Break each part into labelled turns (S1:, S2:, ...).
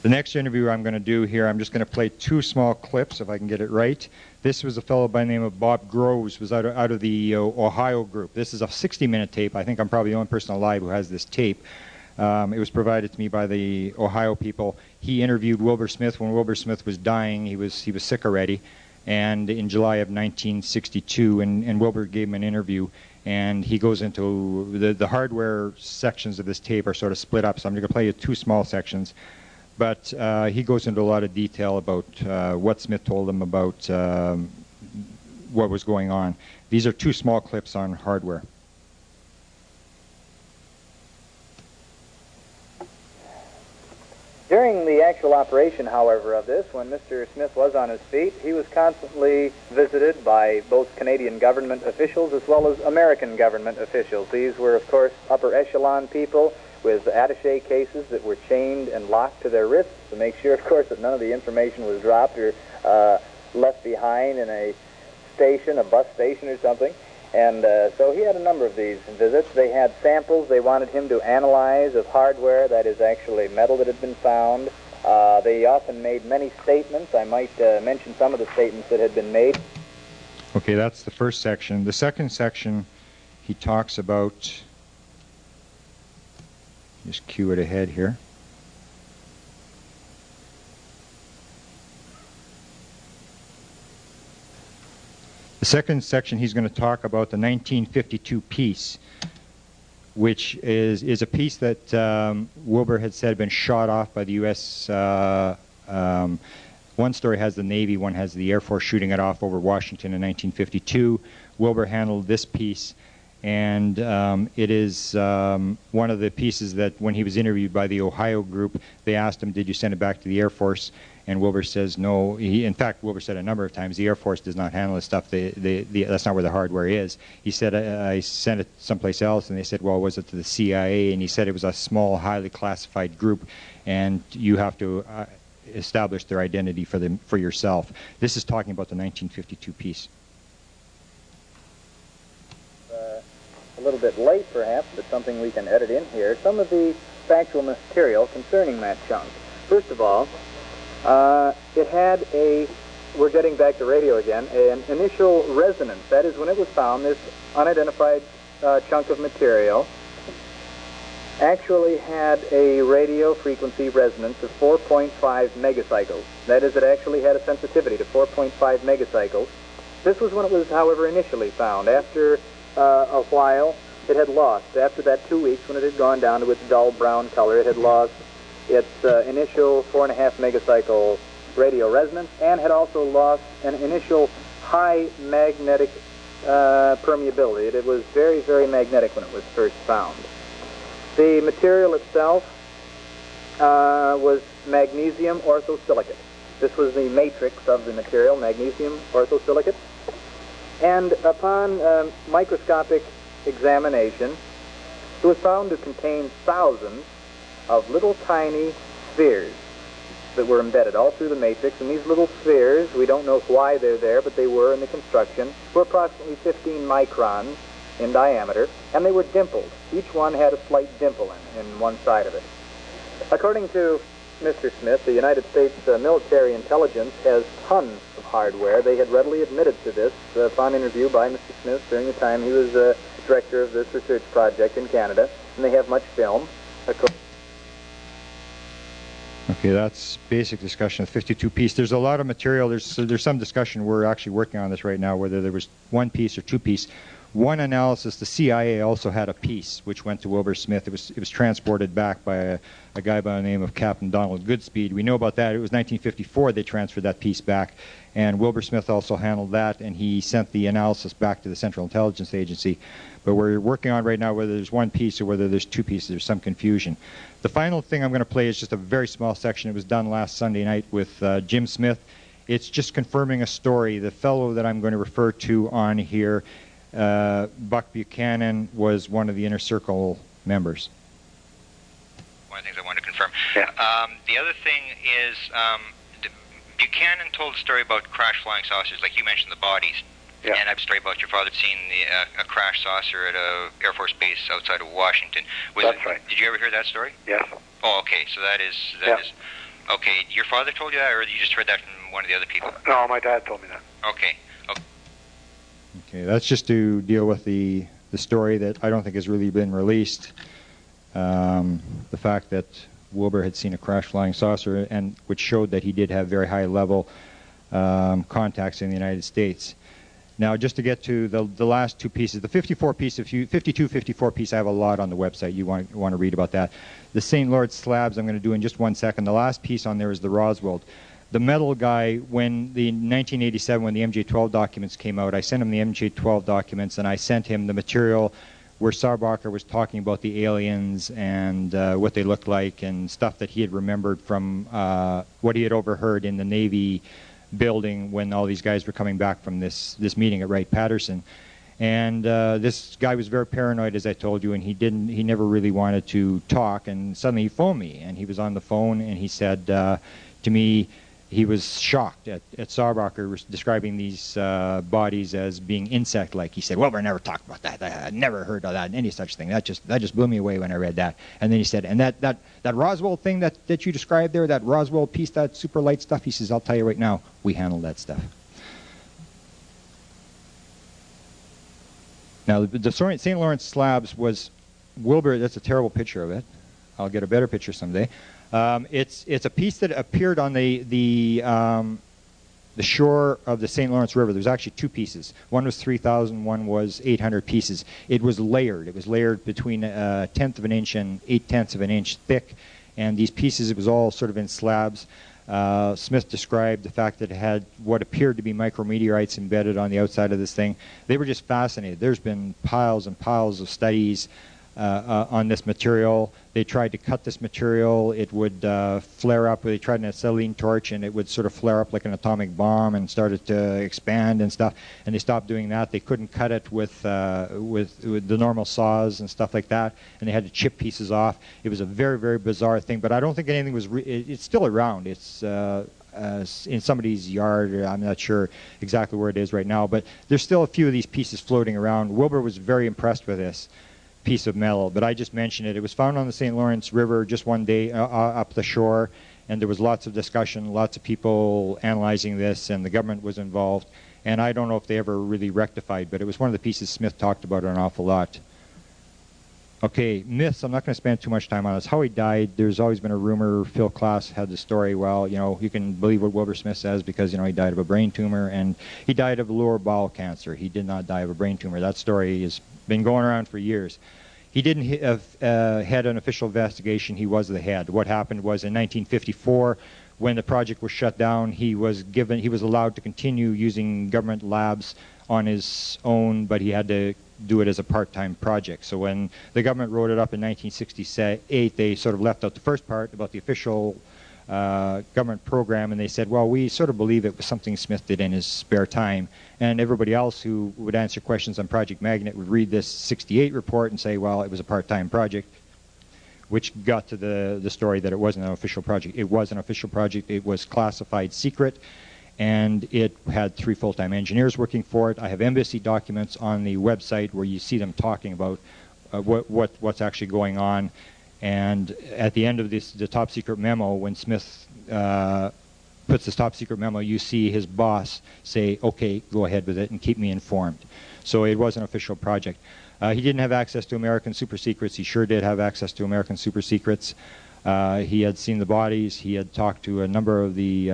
S1: The next interview I'm going to do here, I'm just going to play two small clips, if I can get it right. This was a fellow by the name of Bob Groves, was out of the Ohio group. This is a 60-minute tape. I think I'm probably the only person alive who has this tape. It was provided to me by the Ohio people. He interviewed Wilbur Smith when Wilbur Smith was dying. He was sick already, and in July of 1962, and Wilbur gave him an interview, and he goes into the hardware sections of this tape are sort of split up, so I'm going to play you two small sections. But he goes into a lot of detail about what Smith told him about what was going on. These are two small clips on hardware.
S2: During the actual operation, however, of this, when Mr. Smith was on his feet, he was constantly visited by both Canadian government officials as well as American government officials. These were, of course, upper echelon people with attaché cases that were chained and locked to their wrists to make sure, of course, that none of the information was dropped or left behind in a station, a bus station or something. And so he had a number of these visits. They had samples they wanted him to analyze of hardware, that is actually metal that had been found. They often made many statements. I might mention some of the statements that had been made.
S1: Okay, that's the first section. The second section, he talks about... Just cue it ahead here. The second section, he's going to talk about the 1952 piece, which is a piece that Wilbur had said had been shot off by the U.S. One story has the Navy, one has the Air Force shooting it off over Washington in 1952. Wilbur handled this piece, and it is one of the pieces that when he was interviewed by the Ohio group, they asked him, did you send it back to the Air Force? And Wilbur says no. In fact, Wilbur said a number of times, the Air Force does not handle this stuff. That's not where the hardware is. He said, I sent it someplace else, and they said, well, was it to the CIA? And he said it was a small, highly classified group, and you have to establish their identity for yourself. This is talking about the 1952 piece.
S2: A little bit late, perhaps, but something we can edit in here. Some of the factual material concerning that chunk. First of all, it had we're getting back to radio again, an initial resonance. That is, when it was found, this unidentified chunk of material actually had a radio frequency resonance of 4.5 megacycles. That is, it actually had a sensitivity to 4.5 megacycles. This was when it was, however, initially found. After a while, it had lost. After that 2 weeks, when it had gone down to its dull brown color, it had lost its initial 4.5 megacycle radio resonance, and had also lost an initial high magnetic permeability. It was very, very magnetic when it was first found. The material itself was magnesium orthosilicate. This was the matrix of the material, magnesium orthosilicate. And upon microscopic examination, it was found to contain thousands of little tiny spheres that were embedded all through the matrix. And these little spheres, we don't know why they're there, but they were in the construction, were approximately 15 microns in diameter, and they were dimpled. Each one had a slight dimple in one side of it. According to Mr. Smith, the United States military intelligence has tons of hardware. They had readily admitted to this upon interview by Mr. Smith during the time he was director of this research project in Canada, and they have much film.
S1: Okay, that's basic discussion of the 52 piece. There's a lot of material. There's some discussion. We're actually working on this right now, whether there was one piece or two piece. One analysis, the CIA also had a piece which went to Wilbur Smith. It was transported back by a guy by the name of Captain Donald Goodspeed. We know about that. It was 1954 they transferred that piece back, and Wilbur Smith also handled that, and he sent the analysis back to the Central Intelligence Agency. But we're working on right now whether there's one piece or whether there's two pieces. There's some confusion. The final thing I'm going to play is just a very small section. It was done last Sunday night with Jim Smith. It's just confirming a story. The fellow that I'm going to refer to on here, Buck Buchanan, was one of the Inner Circle members.
S3: One of the things I wanted to confirm.
S2: Yeah.
S3: The other thing is Buchanan told a story about crash flying saucers, like you mentioned the bodies. Yeah. And I have a story about your father seeing a crash saucer at a Air Force base outside of Washington.
S4: That's right.
S3: Did you ever hear that story?
S4: Yes.
S3: Oh, okay. So that is. Okay, your father told you that, or you just heard that from one of the other people?
S4: No, my dad told me that.
S3: Okay.
S1: Okay, that's just to deal with the story that I don't think has really been released. The fact that Wilbur had seen a crash flying saucer, and which showed that he did have very high level contacts in the United States. Now, just to get to the last two pieces, the 54 piece, 54 piece, I have a lot on the website. You want to read about that. The St. Lawrence slabs I'm going to do in just 1 second. The last piece on there is the Roswell. The metal guy, when the 1987, when the MJ-12 documents came out, I sent him the MJ-12 documents, and I sent him the material where Sarbacher was talking about the aliens and what they looked like and stuff that he had remembered from what he had overheard in the Navy building when all these guys were coming back from this meeting at Wright-Patterson. And this guy was very paranoid, as I told you, and he never really wanted to talk. And suddenly he phoned me, and he was on the phone, and he said to me he was shocked at Sarbacher describing these bodies as being insect-like. He said, "Wilbur never talked about that. I never heard of that, any such thing. That just blew me away when I read that." And then he said, "And that Roswell thing that you described there, that Roswell piece, that super light stuff," he says, "I'll tell you right now, we handled that stuff." Now, the St. Lawrence slabs was Wilbur. That's a terrible picture of it. I'll get a better picture someday. It's a piece that appeared on the shore of the St. Lawrence River. There's actually two pieces. One was 3,000, one was 800 pieces. It was layered. It was layered between 1/10 of an inch and 8/10 of an inch thick. And these pieces, it was all sort of in slabs. Smith described the fact that it had what appeared to be micrometeorites embedded on the outside of this thing. They were just fascinated. There's been piles and piles of studies on this material. They tried to cut this material. It would flare up. They tried an acetylene torch, and it would sort of flare up like an atomic bomb and started to expand and stuff. And they stopped doing that. They couldn't cut it with the normal saws and stuff like that, and they had to chip pieces off. It was a very, very bizarre thing, but I don't think anything was... it's still around. It's in somebody's yard. I'm not sure exactly where it is right now, but there's still a few of these pieces floating around. Wilbur was very impressed with this piece of metal, but I just mentioned it. It was found on the St. Lawrence River just one day up the shore, and there was lots of discussion, lots of people analyzing this, and the government was involved. And I don't know if they ever really rectified, but it was one of the pieces Smith talked about an awful lot. Okay, myths. I'm not going to spend too much time on this. How he died, there's always been a rumor. Phil Klass had the story, well, you know, you can believe what Wilbur Smith says because, you know, he died of a brain tumor, and he died of lower bowel cancer. He did not die of a brain tumor. That story has been going around for years. He didn't head an official investigation. He was the head. What happened was in 1954, when the project was shut down, he was allowed to continue using government labs on his own, but he had to do it as a part-time project. So when the government wrote it up in 1968, they sort of left out the first part about the official government program, and they said, well, we sort of believe it was something Smith did in his spare time. And everybody else who would answer questions on Project Magnet would read this 68 report and say, well, it was a part-time project, which got to the story that it wasn't an official project. It was an official project. It was classified secret, and it had 3 full-time engineers working for it. I have embassy documents on the website where you see them talking about what's actually going on. And at the end of the top secret memo, when Smith puts this top secret memo, you see his boss say, okay, go ahead with it and keep me informed. So it was an official project. He didn't have access to American super secrets. He sure did have access to American super secrets. He had seen the bodies. He had talked to a number of the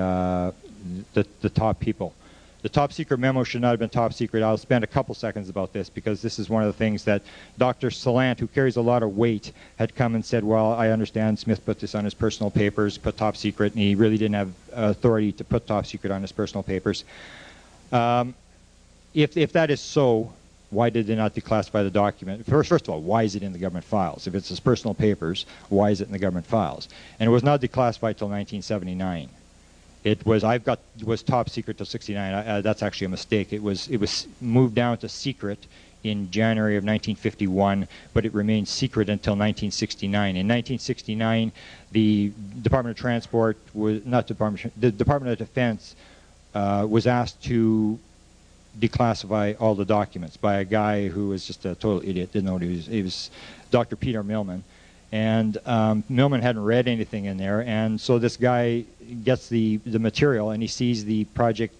S1: top people. The top secret memo should not have been top secret. I'll spend a couple seconds about this because this is one of the things that Dr. Salant, who carries a lot of weight, had come and said, well, I understand Smith put this on his personal papers, put top secret, and he really didn't have authority to put top secret on his personal papers. If that is so, why did they not declassify the document? First of all, why is it in the government files? If it's his personal papers, why is it in the government files? And it was not declassified till 1979. It was top secret till 69. That's actually a mistake. It was moved down to secret in January of 1951, but it remained secret until 1969. In 1969, the Department of Transport the Department of Defense was asked to declassify all the documents by a guy who was just a total idiot, didn't know what he was. He was Dr. Peter Millman. And Millman hadn't read anything in there, and so this guy gets the material, and he sees the project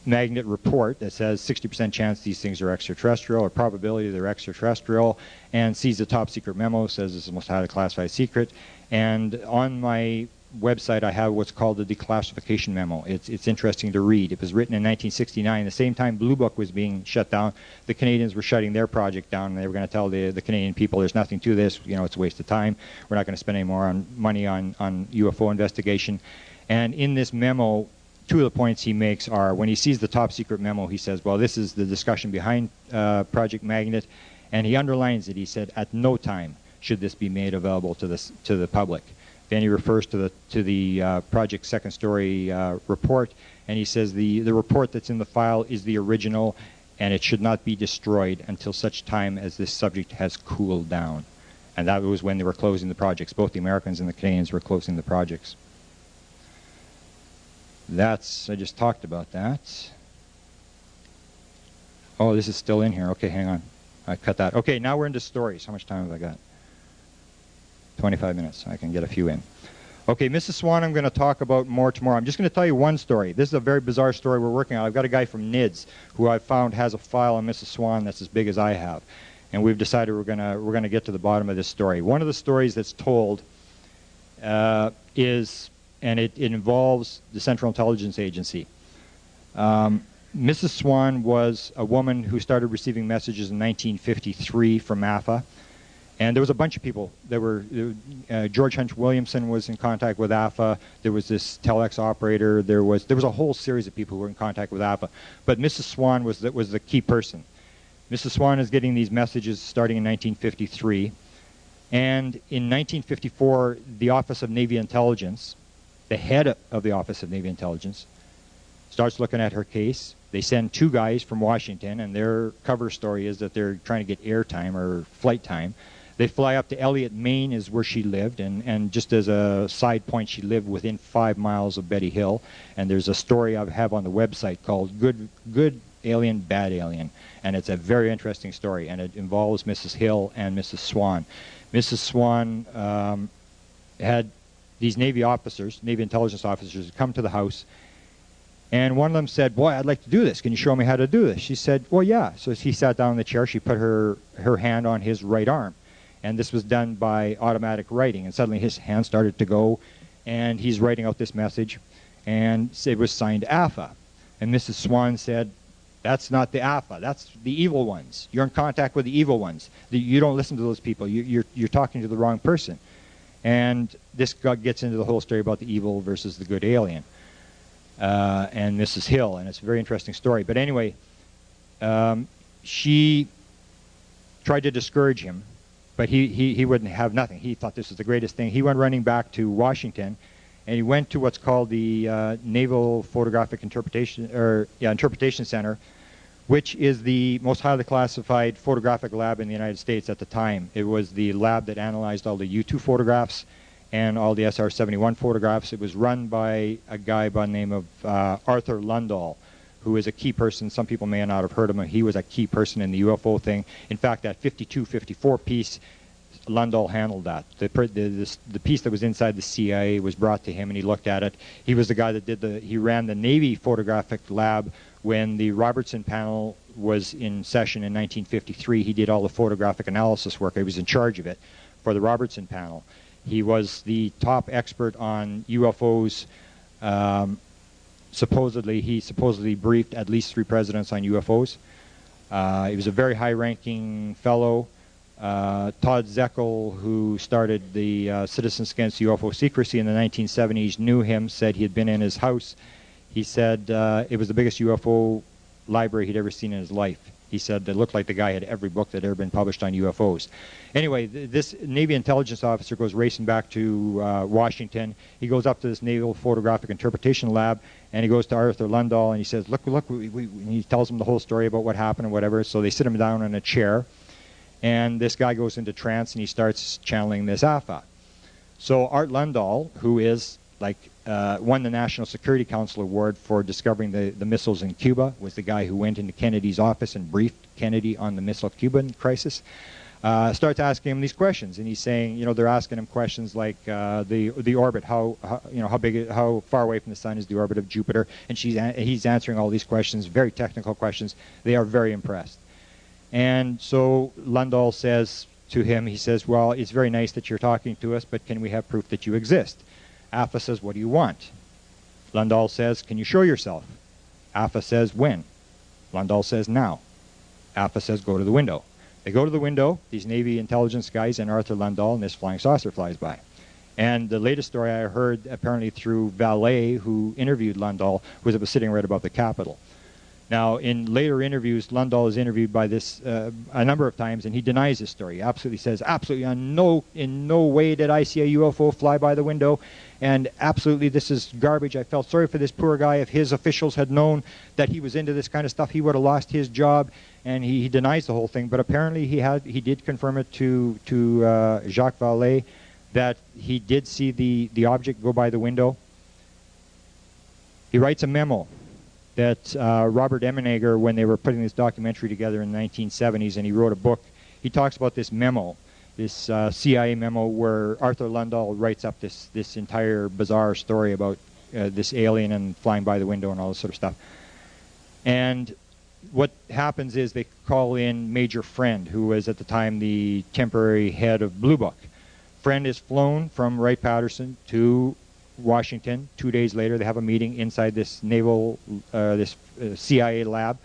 S1: magnet report that says 60% chance these things are extraterrestrial, or probability they're extraterrestrial, and sees the top secret memo, says this is the most highly classified secret. And on my website I have what's called the declassification memo. It's interesting to read. It was written in 1969, the same time Blue Book was being shut down. The Canadians were shutting their project down, and they were going to tell the Canadian people there's nothing to this, you know, it's a waste of time, we're not going to spend any more money on UFO investigation. And in this memo, two of the points he makes are, when he sees the top secret memo, he says, well, this is the discussion behind Project Magnet, and he underlines it. He said, at no time should this be made available to the public. Then he refers to the Project Second Story report, and he says the report that's in the file is the original, and it should not be destroyed until such time as this subject has cooled down. And that was when they were closing the projects. Both the Americans and the Canadians were closing the projects. I just talked about that. Oh, this is still in here. Okay, hang on. I cut that. Okay, now we're into stories. How much time have I got? 25 minutes. I can get a few in. Okay, Mrs. Swan, I'm going to talk about more tomorrow. I'm just going to tell you one story. This is a very bizarre story we're working on. I've got a guy from NIDS who I've found has a file on Mrs. Swan that's as big as I have. And we've decided we're going to get to the bottom of this story. One of the stories that's told is, and it involves the Central Intelligence Agency. Mrs. Swan was a woman who started receiving messages in 1953 from Affa. And there was a bunch of people. There were George Hunch Williamson was in contact with Affa. There was this telex operator. There was a whole series of people who were in contact with Affa. But Mrs. Swan was the key person. Mrs. Swan is getting these messages starting in 1953. And in 1954, the Office of Navy Intelligence, the head of the Office of Navy Intelligence, starts looking at her case. They send two guys from Washington, and their cover story is that they're trying to get airtime or flight time. They fly up to Elliott, Maine, is where she lived, and just as a side point, she lived within 5 miles of Betty Hill. And there's a story I have on the website called Good Alien, Bad Alien, and it's a very interesting story, and it involves Mrs. Hill and Mrs. Swan. Mrs. Swan had these Navy officers, Navy intelligence officers, come to the house, and one of them said, boy, I'd like to do this. Can you show me how to do this? She said, well, yeah. So he sat down in the chair. She put her hand on his right arm. And this was done by automatic writing. And suddenly his hand started to go, and he's writing out this message. And it was signed Affa. And Mrs. Swan said, that's not the Affa. That's the evil ones. You're in contact with the evil ones. You don't listen to those people. You're talking to the wrong person. And this gets into the whole story about the evil versus the good alien. And Mrs. Hill, and it's a very interesting story. But anyway, she tried to discourage him, but he wouldn't have nothing. He thought this was the greatest thing. He went running back to Washington, and he went to what's called the Naval Photographic Interpretation Center, which is the most highly classified photographic lab in the United States at the time. It was the lab that analyzed all the U-2 photographs and all the SR-71 photographs. It was run by a guy by the name of Arthur Lundahl, who is a key person. Some people may not have heard of him. He was a key person in the UFO thing. In fact, that 52-54 piece, Lundahl handled that. The piece that was inside the CIA was brought to him, and he looked at it. He was the guy that he ran the Navy photographic lab when the Robertson Panel was in session in 1953. He did all the photographic analysis work. He was in charge of it for the Robertson Panel. He was the top expert on UFOs. He supposedly briefed at least 3 presidents on UFOs. He was a very high-ranking fellow. Todd Zeckel, who started the Citizens Against UFO Secrecy in the 1970s, knew him, said he had been in his house. He said it was the biggest UFO library he'd ever seen in his life. He said it looked like the guy had every book that had ever been published on UFOs. Anyway, this Navy intelligence officer goes racing back to Washington. He goes up to this Naval Photographic Interpretation Lab, and he goes to Arthur Lundahl, and he says, look, he tells him the whole story about what happened and whatever. So they sit him down in a chair, and this guy goes into trance, and he starts channeling this Affa. So Art Lundahl, who is won the National Security Council Award for discovering the missiles in Cuba, was the guy who went into Kennedy's office and briefed Kennedy on the missile Cuban crisis. starts asking him these questions, and he's saying, they're asking him questions like the orbit, how big, how far away from the sun is the orbit of Jupiter, and he's answering all these questions, very technical questions. They are very impressed. And so Lundahl says to him, he says, well, it's very nice that you're talking to us, but can we have proof that you exist? Affa says, what do you want? Lundahl says, can you show yourself? Affa says, when? Lundahl says, now. Affa says, go to the window. They go to the window, these Navy intelligence guys and Arthur Lundahl, and this flying saucer flies by. And the latest story I heard, apparently through Vallee, who interviewed Lundahl, was it was sitting right above the Capitol. Now, in later interviews, Lundahl is interviewed by this a number of times, and he denies this story. He absolutely says, absolutely, in no way did I see a UFO fly by the window, and absolutely this is garbage. I felt sorry for this poor guy. If his officials had known that he was into this kind of stuff, he would have lost his job, and he denies the whole thing. But apparently he did confirm it to Jacques Vallee that he did see the object go by the window. He writes a memo that Robert Emenegger, when they were putting this documentary together in the 1970s, and he wrote a book, he talks about this memo, this CIA memo where Arthur Lundahl writes up this entire bizarre story about this alien and flying by the window and all this sort of stuff. And what happens is they call in Major Friend, who was at the time the temporary head of Blue Book. Friend is flown from Wright-Patterson to Washington. 2 days later, they have a meeting inside this naval, CIA lab.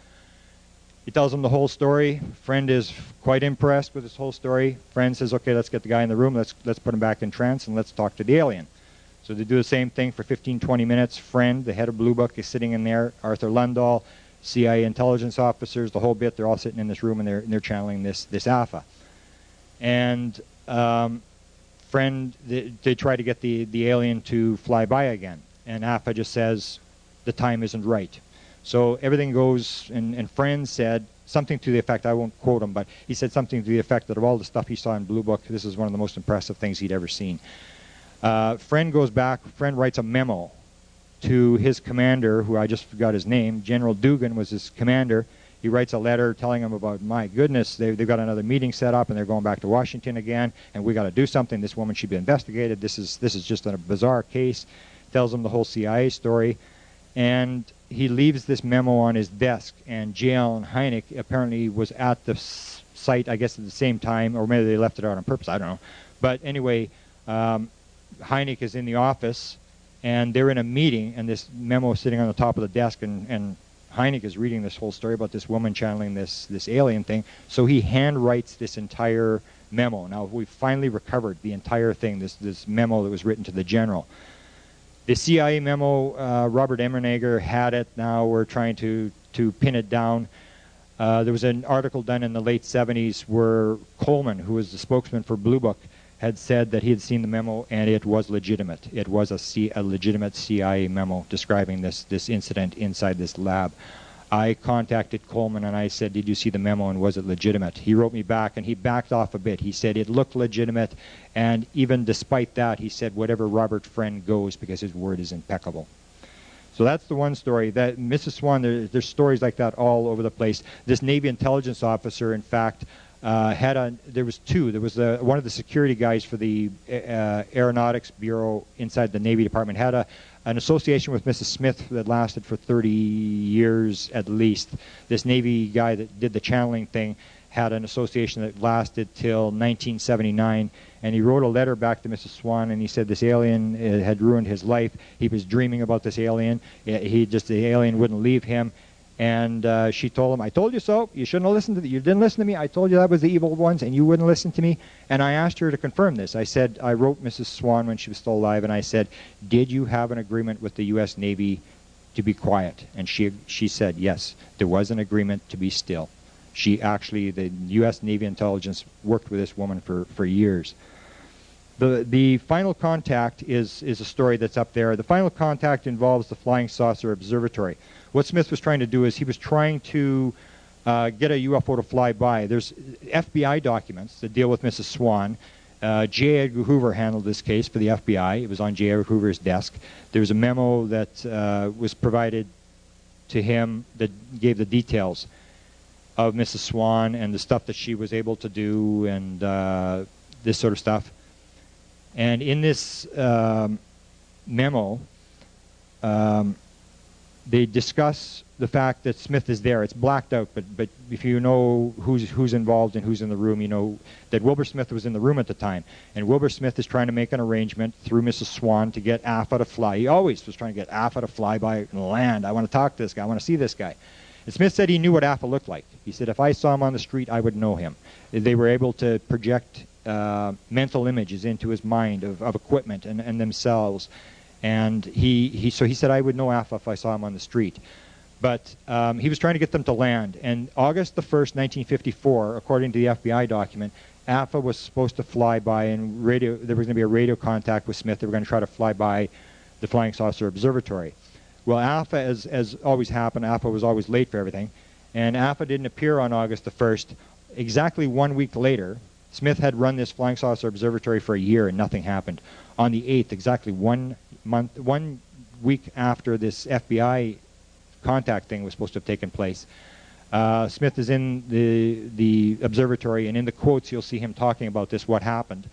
S1: He tells them the whole story. Friend is quite impressed with this whole story. Friend says, okay, let's get the guy in the room. Let's put him back in trance and let's talk to the alien. So they do the same thing for 15, 20 minutes. Friend, the head of Blue Book, is sitting in there. Arthur Lundahl, CIA intelligence officers, the whole bit. They're all sitting in this room and they're channeling this Affa. And Friend, they try to get the alien to fly by again, and Affa just says the time isn't right. So everything goes, and Friend said something to the effect, I won't quote him, but he said something to the effect that of all the stuff he saw in Blue Book, this is one of the most impressive things he'd ever seen. Friend goes back, Friend writes a memo to his commander, who I just forgot his name, General Dugan was his commander. He writes a letter telling him about, my goodness, they've got another meeting set up and they're going back to Washington again, and we got to do something. This woman should be investigated. This is just a bizarre case. Tells him the whole CIA story, and he leaves this memo on his desk. And J. Allen Hynek apparently was at the site, I guess, at the same time, or maybe they left it out on purpose. I don't know. But anyway, Hynek is in the office, and they're in a meeting, and this memo is sitting on the top of the desk, and Hynek is reading this whole story about this woman channeling this alien thing, so he handwrites this entire memo. Now, we finally recovered the entire thing, this memo that was written to the general. The CIA memo, Robert Emenegger had it. Now we're trying to pin it down. There was an article done in the late 70s where Coleman, who was the spokesman for Blue Book, had said that he had seen the memo and it was legitimate. It was a legitimate CIA memo describing this incident inside this lab. I contacted Coleman and I said, did you see the memo and was it legitimate? He wrote me back and he backed off a bit. He said it looked legitimate, and even despite that, he said whatever Robert Friend goes, because his word is impeccable. So that's the one story. That Mrs. Swan, there's stories like that all over the place. This Navy intelligence officer, in fact, there was two. There was one of the security guys for the Aeronautics Bureau inside the Navy Department had an association with Mrs. Smith that lasted for 30 years at least. This Navy guy that did the channeling thing had an association that lasted till 1979, and he wrote a letter back to Mrs. Swan, and he said this alien had ruined his life. He was dreaming about this alien. The alien wouldn't leave him. And she told him, I told you so. You shouldn't have listened to you didn't listen to me. I told you that was the evil ones, and you wouldn't listen to me. And I asked her to confirm this. I said, I wrote Mrs. Swan when she was still alive, and I said, did you have an agreement with the U.S. Navy to be quiet? And she said, yes, there was an agreement to be still. The U.S. Navy intelligence worked with this woman for years. The final contact is a story that's up there. The final contact involves the Flying Saucer Observatory. What Smith was trying to do is he was trying to get a UFO to fly by. There's FBI documents that deal with Mrs. Swan. J. Edgar Hoover handled this case for the FBI. It was on J. Edgar Hoover's desk. There was a memo that was provided to him that gave the details. Mrs. Swan and the stuff that she was able to do and this sort of stuff. And in this memo, they discuss the fact that Smith is there. It's blacked out, but if you know who's involved and who's in the room, you know that Wilbur Smith was in the room at the time. And Wilbur Smith is trying to make an arrangement through Mrs. Swan to get Affa to fly. He always was trying to get Affa to fly by land. I want to talk to this guy. I want to see this guy. And Smith said he knew what Affa looked like. He said, if I saw him on the street, I would know him. They were able to project mental images into his mind of equipment and themselves. And so he said, I would know Affa if I saw him on the street. But he was trying to get them to land. And August the 1st, 1954, according to the FBI document, Affa was supposed to fly by, and there was going to be a radio contact with Smith. They were going to try to fly by the Flying Saucer Observatory. Well, Affa, as always happened, Affa was always late for everything. And Affa didn't appear on August the 1st. Exactly 1 week later, Smith had run this Flying Saucer Observatory for a year and nothing happened. On the 8th, exactly 1 week after this FBI contact thing was supposed to have taken place, Smith is in the observatory, and in the quotes you'll see him talking about this, what happened.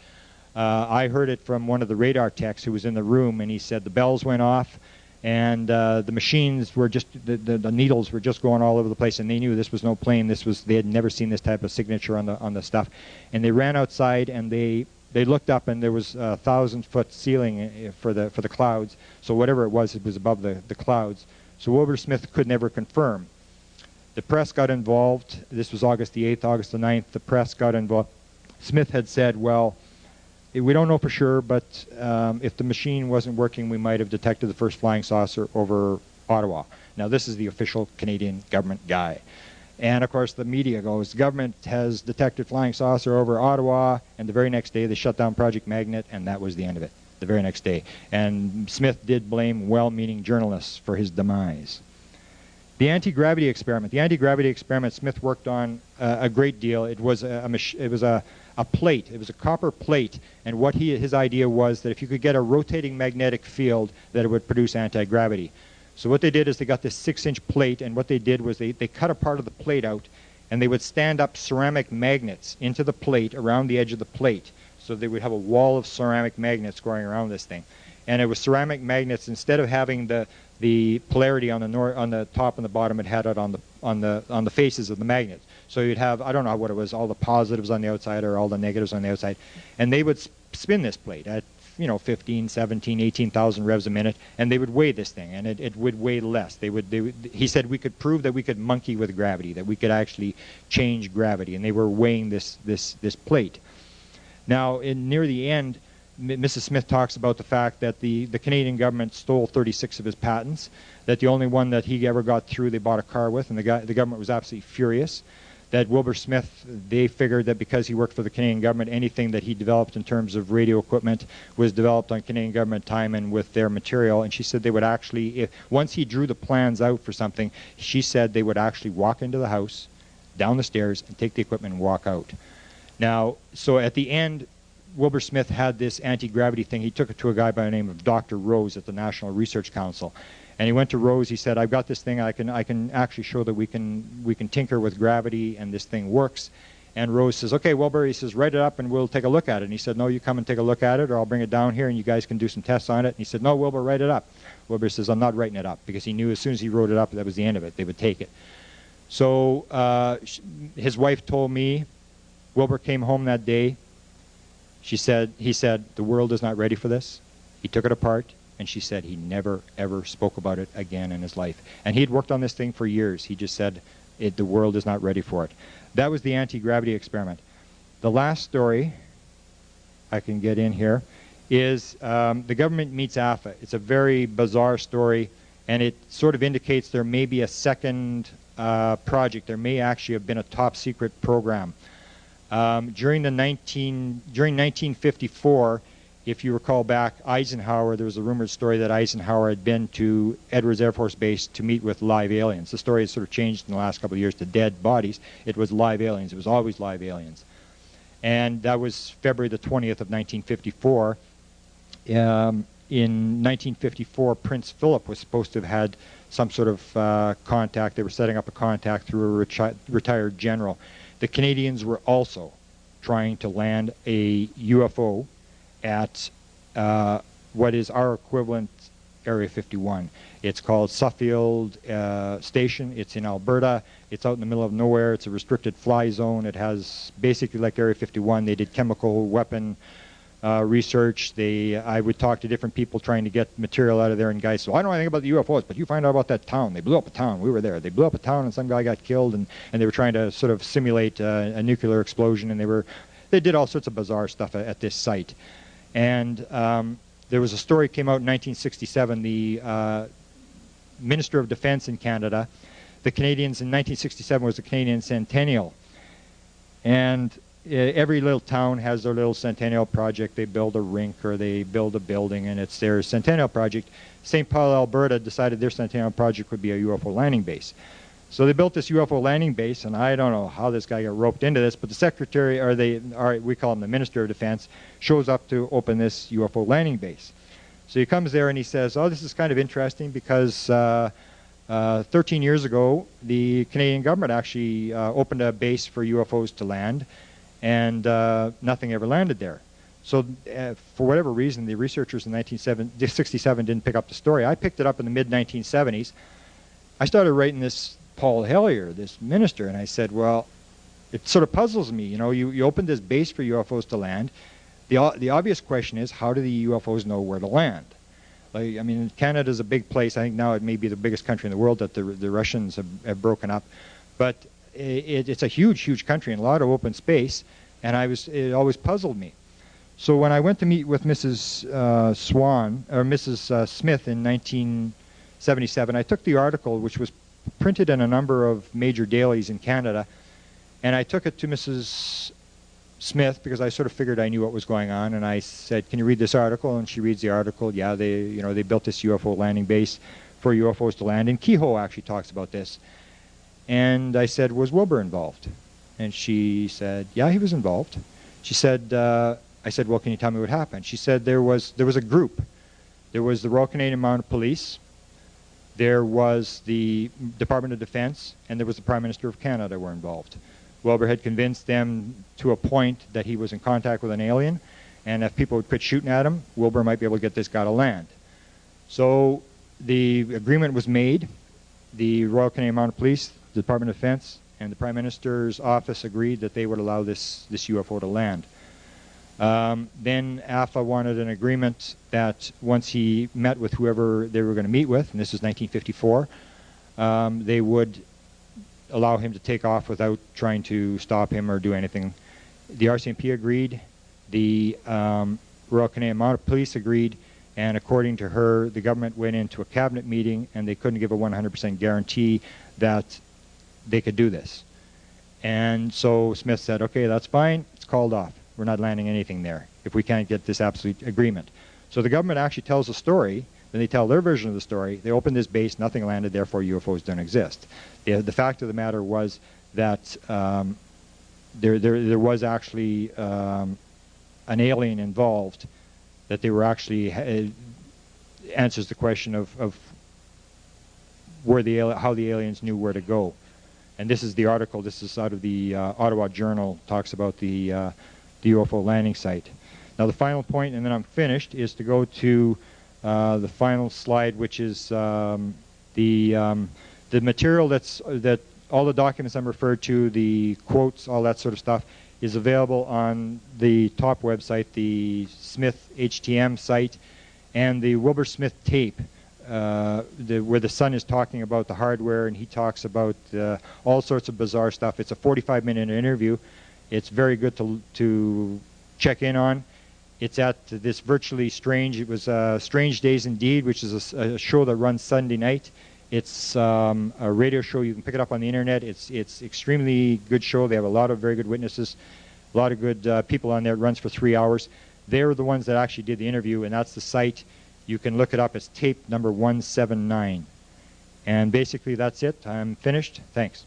S1: I heard it from one of the radar techs who was in the room, and he said the bells went off, and the machines were just, the needles were just going all over the place, and they knew this was no plane. They had never seen this type of signature on the stuff. And they ran outside, and they looked up, and there was a 1,000-foot ceiling for the clouds. So whatever it was above the clouds. So Wilbur Smith could never confirm. The press got involved. This was August the 8th, August the 9th. The press got involved. Smith had said, well, we don't know for sure, but if the machine wasn't working, we might have detected the first flying saucer over Ottawa. Now, this is the official Canadian government guy. And, of course, the media goes, the government has detected flying saucer over Ottawa, and the very next day they shut down Project Magnet, and that was the end of it, the very next day. And Smith did blame well-meaning journalists for his demise. The anti-gravity experiment. The anti-gravity experiment Smith worked on a great deal. It was a plate. It was a copper plate, and what his idea was that if you could get a rotating magnetic field, that it would produce anti-gravity. So what they did is they got this 6-inch plate, and what they did was they cut a part of the plate out, and they would stand up ceramic magnets into the plate around the edge of the plate. So they would have a wall of ceramic magnets going around this thing. And it was ceramic magnets. Instead of having the polarity on the top and the bottom, it had it on the faces of the magnets. So you'd have, I don't know what it was, all the positives on the outside or all the negatives on the outside. And they would spin this plate at 15, 17, 18,000 revs a minute, and they would weigh this thing, and it would weigh less. He said we could prove that we could monkey with gravity, that we could actually change gravity, and they were weighing this plate. Now, near the end, Mrs. Smith talks about the fact that the Canadian government stole 36 of his patents, that the only one that he ever got through they bought a car with, and the government was absolutely furious. That Wilbur Smith, they figured that because he worked for the Canadian government, anything that he developed in terms of radio equipment was developed on Canadian government time and with their material. And she said they would actually, once he drew the plans out for something, she said they would actually walk into the house, down the stairs, and take the equipment and walk out. Now, so at the end, Wilbur Smith had this anti-gravity thing. He took it to a guy by the name of Dr. Rose at the National Research Council. And he went to Rose. He said, I've got this thing. I can actually show that we can tinker with gravity, and this thing works. And Rose says, okay, Wilbur, he says, write it up and we'll take a look at it. And he said, no, you come and take a look at it, or I'll bring it down here and you guys can do some tests on it. And he said, no, Wilbur, write it up. Wilbur says, I'm not writing it up, because he knew as soon as he wrote it up, that was the end of it. They would take it. So his wife told me, Wilbur came home that day. He said, the world is not ready for this. He took it apart. And she said he never, ever spoke about it again in his life. And he'd worked on this thing for years. He just said, the world is not ready for it. That was the anti-gravity experiment. The last story I can get in here is the government meets Affa. It's a very bizarre story, and it sort of indicates there may be a second project. There may actually have been a top-secret program. During 1954, if you recall back, Eisenhower, there was a rumored story that Eisenhower had been to Edwards Air Force Base to meet with live aliens. The story has sort of changed in the last couple of years to dead bodies. It was live aliens. It was always live aliens. And that was February the 20th of 1954. in 1954, Prince Philip was supposed to have had some sort of contact. They were setting up a contact through a retired general. The Canadians were also trying to land a UFO at what is our equivalent Area 51. It's called Suffield Station. It's in Alberta. It's out in the middle of nowhere. It's a restricted fly zone. It has basically like Area 51. They did chemical weapon research. I would talk to different people trying to get material out of there, and guys, so I don't know anything about the UFOs, but you find out about that town. They blew up a town. We were there. They blew up a town, and some guy got killed, and they were trying to sort of simulate a nuclear explosion, and they did all sorts of bizarre stuff at this site. And there was a story came out in 1967. The Minister of Defense in Canada, the Canadians in 1967 was the Canadian Centennial, and every little town has their little centennial project. They build a rink or they build a building, and it's their centennial project. St. Paul, Alberta decided their centennial project would be a UFO landing base. So they built this UFO landing base, and I don't know how this guy got roped into this, but the secretary, we call him the Minister of Defense, shows up to open this UFO landing base. So he comes there and he says, oh, this is kind of interesting because 13 years ago, the Canadian government actually opened a base for UFOs to land, and nothing ever landed there. So for whatever reason, the researchers in 1967 didn't pick up the story. I picked it up in the mid-1970s. I started writing this Paul Hellyer, this minister, and I said, well, it sort of puzzles me. You know, you opened this base for UFOs to land. The obvious question is, how do the UFOs know where to land? Like, I mean, Canada's a big place. I think now it may be the biggest country in the world that the Russians have broken up. But it's a huge, huge country and a lot of open space, and it always puzzled me. So when I went to meet with Mrs. Swan, or Mrs. Smith in 1977, I took the article, which was printed in a number of major dailies in Canada, and I took it to Mrs. Smith because I sort of figured I knew what was going on, and I said, can you read this article? And she reads the article. Yeah, they built this UFO landing base for UFOs to land, and Kehoe actually talks about this. And I said, was Wilbur involved? And she said, yeah, he was involved. She said, I said, well, can you tell me what happened? She said there was a group. There was the Royal Canadian Mounted Police, there was the Department of Defense, and there was the Prime Minister of Canada were involved. Wilbur had convinced them to a point that he was in contact with an alien, and if people would quit shooting at him, Wilbur might be able to get this guy to land. So the agreement was made. The Royal Canadian Mounted Police, the Department of Defense, and the Prime Minister's office agreed that they would allow this UFO to land. Then Affa wanted an agreement that once he met with whoever they were going to meet with, and this is 1954, they would allow him to take off without trying to stop him or do anything. The RCMP agreed, the Royal Canadian Mounted Police agreed, and according to her, the government went into a cabinet meeting and they couldn't give a 100% guarantee that they could do this. And so Smith said, okay, that's fine, it's called off. We're not landing anything there if we can't get this absolute agreement. So the government actually tells a story, then they tell their version of the story. They opened this base, nothing landed, therefore UFOs don't exist. The fact of the matter was that there was actually an alien involved, that they were actually answers the question of where how the aliens knew where to go. And this is the article, this is out of the Ottawa Journal, talks about the UFO landing site. Now the final point, and then I'm finished, is to go to the final slide, which is the material that all the documents I'm referred to, the quotes, all that sort of stuff, is available on the top website, the Smith HTM site, and the Wilbur Smith tape, where the son is talking about the hardware, and he talks about all sorts of bizarre stuff. It's a 45-minute interview. It's very good to check in on. It's at this virtually strange, it was Strange Days Indeed, which is a show that runs Sunday night. It's a radio show. You can pick it up on the internet. It's extremely good show. They have a lot of very good witnesses, a lot of good people on there. It runs for 3 hours. They're the ones that actually did the interview, and that's the site. You can look it up. It's tape number 179. And basically that's it. I'm finished. Thanks.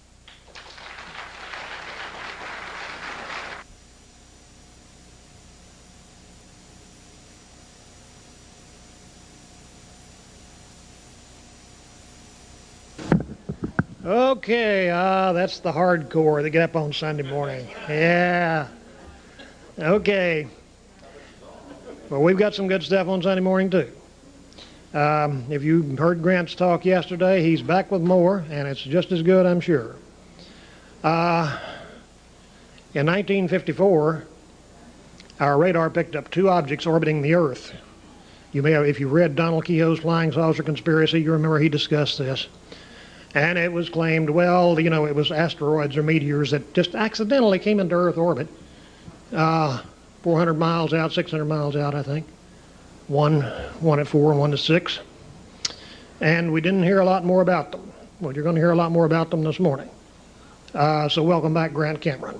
S4: Okay, that's the hardcore that get up on Sunday morning. Yeah. Okay. Well, we've got some good stuff on Sunday morning, too. If you heard Grant's talk yesterday, he's back with more, and it's just as good, I'm sure. In 1954, our radar picked up two objects orbiting the Earth. You may have, if you read Donald Keogh's Flying Saucer Conspiracy, you remember he discussed this. And it was claimed, well, you know, it was asteroids or meteors that just accidentally came into Earth orbit. 400 miles out, 600 miles out, I think. One at 4 and one at 6. And we didn't hear a lot more about them. Well, you're going to hear a lot more about them this morning. So welcome back, Grant Cameron.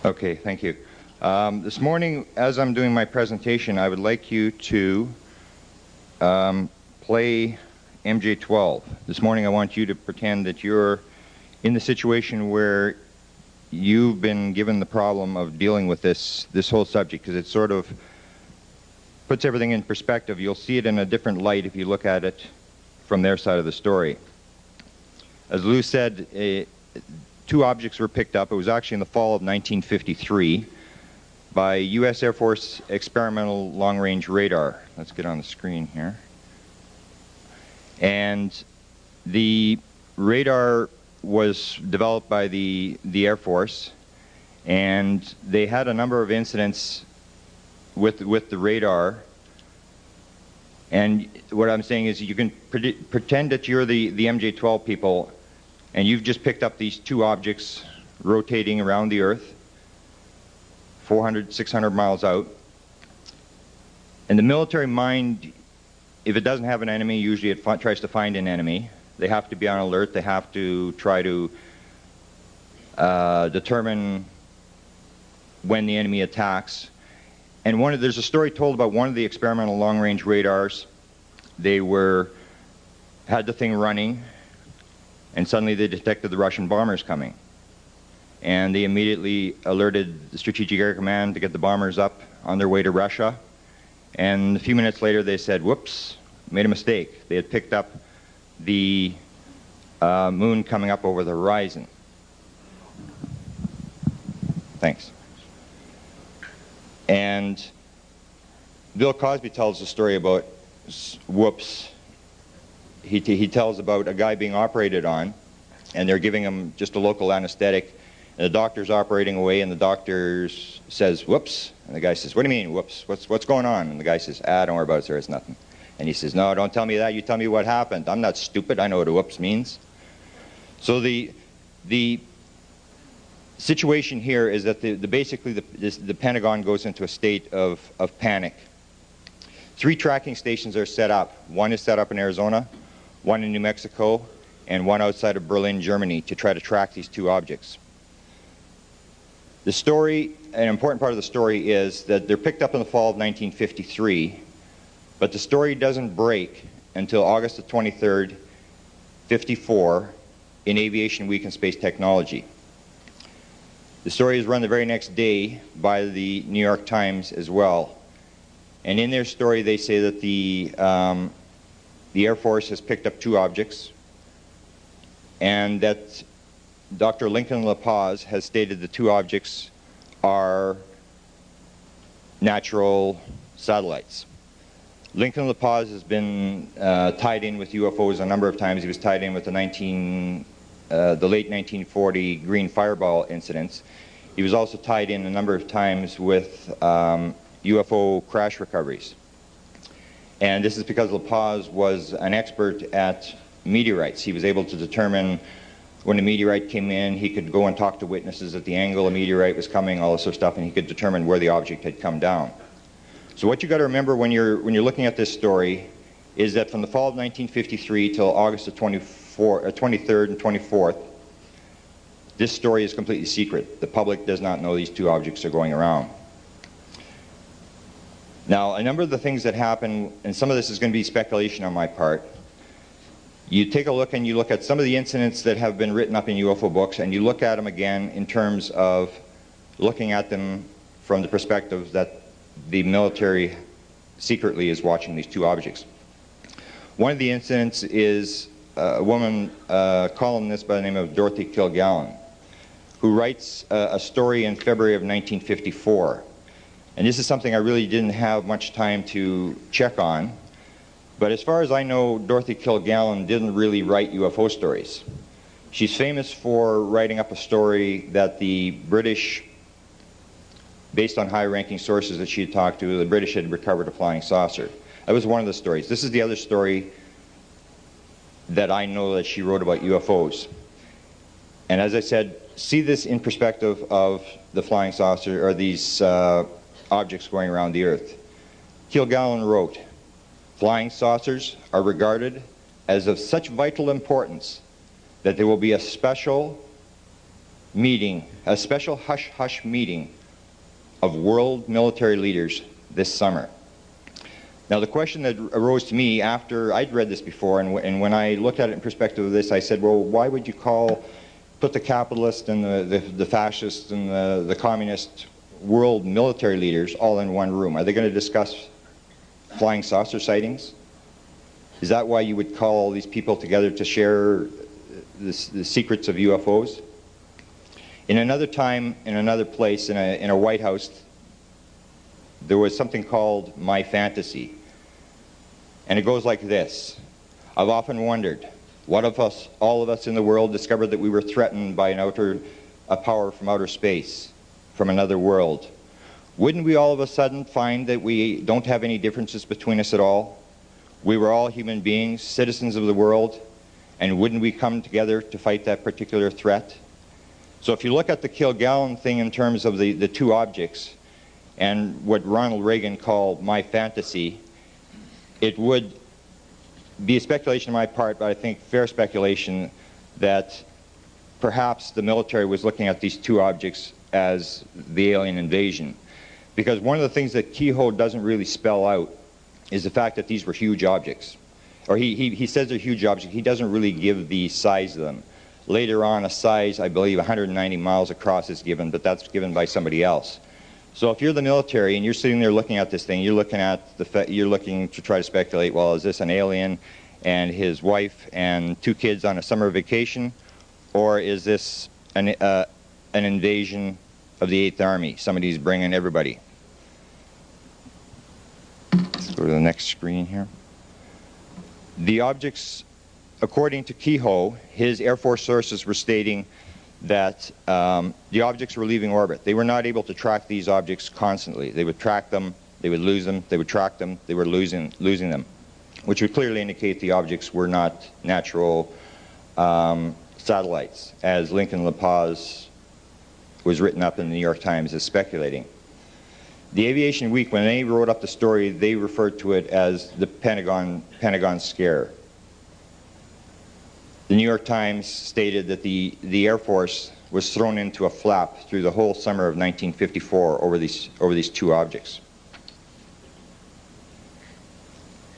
S1: Okay, thank you. This morning, as I'm doing my presentation, I would like you to play MJ12. This morning I want you to pretend that you're in the situation where you've been given the problem of dealing with this whole subject, because it sort of puts everything in perspective. You'll see it in a different light if you look at it from their side of the story. As Lou said, two objects were picked up. It was actually in the fall of 1953 by U.S. Air Force experimental long-range radar. Let's get on the screen here. And the radar was developed by the Air Force, and they had a number of incidents with the radar. And what I'm saying is you can pretend that you're the MJ12 people, and you've just picked up these two objects rotating around the Earth, 400, 600 miles out. And the military mind, if it doesn't have an enemy, usually it tries to find an enemy. They have to be on alert. They have to try to determine when the enemy attacks. And there's a story told about one of the experimental long-range radars. They had the thing running, and suddenly they detected the Russian bombers coming. And they immediately alerted the Strategic Air Command to get the bombers up on their way to Russia. And a few minutes later they said, whoops, made a mistake. They had picked up the moon coming up over the horizon. Thanks. And Bill Cosby tells a story about whoops. He tells about a guy being operated on, and they're giving him just a local anesthetic, and the doctor's operating away, and the doctor says, whoops, and the guy says, what do you mean, whoops, what's going on? And the guy says, don't worry about it, sir, it's nothing. And he says, no, don't tell me that, you tell me what happened. I'm not stupid, I know what a whoops means. So the situation here is that basically the Pentagon goes into a state of panic. 3 tracking stations are set up. One is set up in Arizona, one in New Mexico, and one outside of Berlin, Germany, to try to track these two objects. The story, an important part of the story, is that they're picked up in the fall of 1953, but the story doesn't break until August the 23rd, 54, in Aviation Week and Space Technology. The story is run the very next day by the New York Times as well. And in their story they say that the Air Force has picked up 2 objects, and that Dr. Lincoln La Paz has stated the 2 objects are natural satellites. Lincoln La Paz has been tied in with UFOs a number of times. He was tied in with the late 1940 Green Fireball incidents. He was also tied in a number of times with UFO crash recoveries. And this is because La Paz was an expert at meteorites. He was able to determine when a meteorite came in, he could go and talk to witnesses at the angle a meteorite was coming, all this sort of stuff, and he could determine where the object had come down. So what you got to remember when you're looking at this story is that from the fall of 1953 till August the 23rd and 24th, this story is completely secret. The public does not know these 2 objects are going around. Now, a number of the things that happen, and some of this is going to be speculation on my part, you take a look and you look at some of the incidents that have been written up in UFO books, and you look at them again in terms of looking at them from the perspective that the military secretly is watching these two objects. One of the incidents is a woman, columnist by the name of Dorothy Kilgallen, who writes a story in February of 1954. And this is something I really didn't have much time to check on. But as far as I know, Dorothy Kilgallen didn't really write UFO stories. She's famous for writing up a story that the British, based on high-ranking sources that she had talked to, the British had recovered a flying saucer. That was one of the stories. This is the other story that I know that she wrote about UFOs. And as I said, see this in perspective of the flying saucer, or these objects going around the Earth. Kilgallen wrote, "Flying saucers are regarded as of such vital importance that there will be a special meeting, a special hush-hush meeting of world military leaders this summer." Now the question that arose to me after I'd read this before, and when I looked at it in perspective of this, I said, well, why would you put the capitalist and the fascist and the communist world military leaders all in one room? Are they going to discuss flying saucer sightings? Is that why you would call all these people together to share the secrets of UFOs? In another time, in another place, in a White House, there was something called My Fantasy. And it goes like this. I've often wondered, what if all of us in the world discovered that we were threatened by a power from outer space, from another world? Wouldn't we all of a sudden find that we don't have any differences between us at all? We were all human beings, citizens of the world, and wouldn't we come together to fight that particular threat? So if you look at the Kilgallen thing in terms of the two objects, and what Ronald Reagan called My Fantasy, it would be a speculation on my part, but I think fair speculation, that perhaps the military was looking at these two objects as the alien invasion. Because one of the things that Kehoe doesn't really spell out is the fact that these were huge objects. Or he says they're huge objects. He doesn't really give the size of them. Later on, a size, I believe, 190 miles across is given, but that's given by somebody else. So if you're the military and you're sitting there looking at this thing, you're looking to try to speculate, well, is this an alien and his wife and two kids on a summer vacation, or is this an invasion of the 8th Army? Somebody's bringing everybody. Let's go to the next screen here. The objects, according to Kehoe, his Air Force sources were stating that the objects were leaving orbit. They were not able to track these objects constantly. They would track them, they would lose them, they would track them, they were losing them, which would clearly indicate the objects were not natural satellites, as Lincoln LaPaz was written up in the New York Times as speculating. The Aviation Week, when they wrote up the story, they referred to it as the Pentagon scare. The New York Times stated that the Air Force was thrown into a flap through the whole summer of 1954 over these two objects.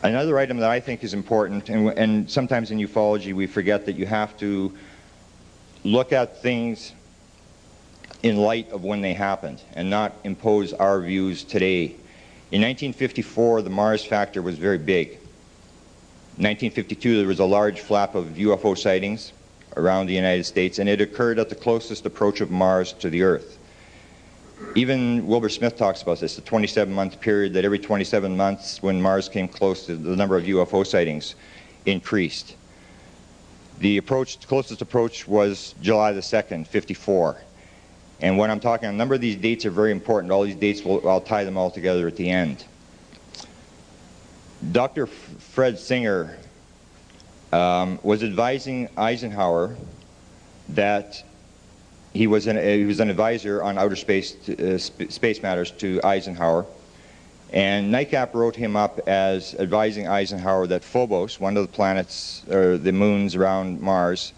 S1: Another item that I think is important, and sometimes in ufology we forget that you have to look at things in light of when they happened and not impose our views today. In 1954, the Mars factor was very big. In 1952, there was a large flap of UFO sightings around the United States, and it occurred at the closest approach of Mars to the Earth. Even Wilbur Smith talks about this, the 27-month period, that every 27 months when Mars came close, the number of UFO sightings increased. The closest approach was July the 2nd, 54. And when I'm talking, a number of these dates are very important. All these dates, I'll tie them all together at the end. Dr. Fred Singer was advising Eisenhower that he was an advisor on outer space matters to Eisenhower, and NICAP wrote him up as advising Eisenhower that Phobos, one of the planets or the moons around Mars,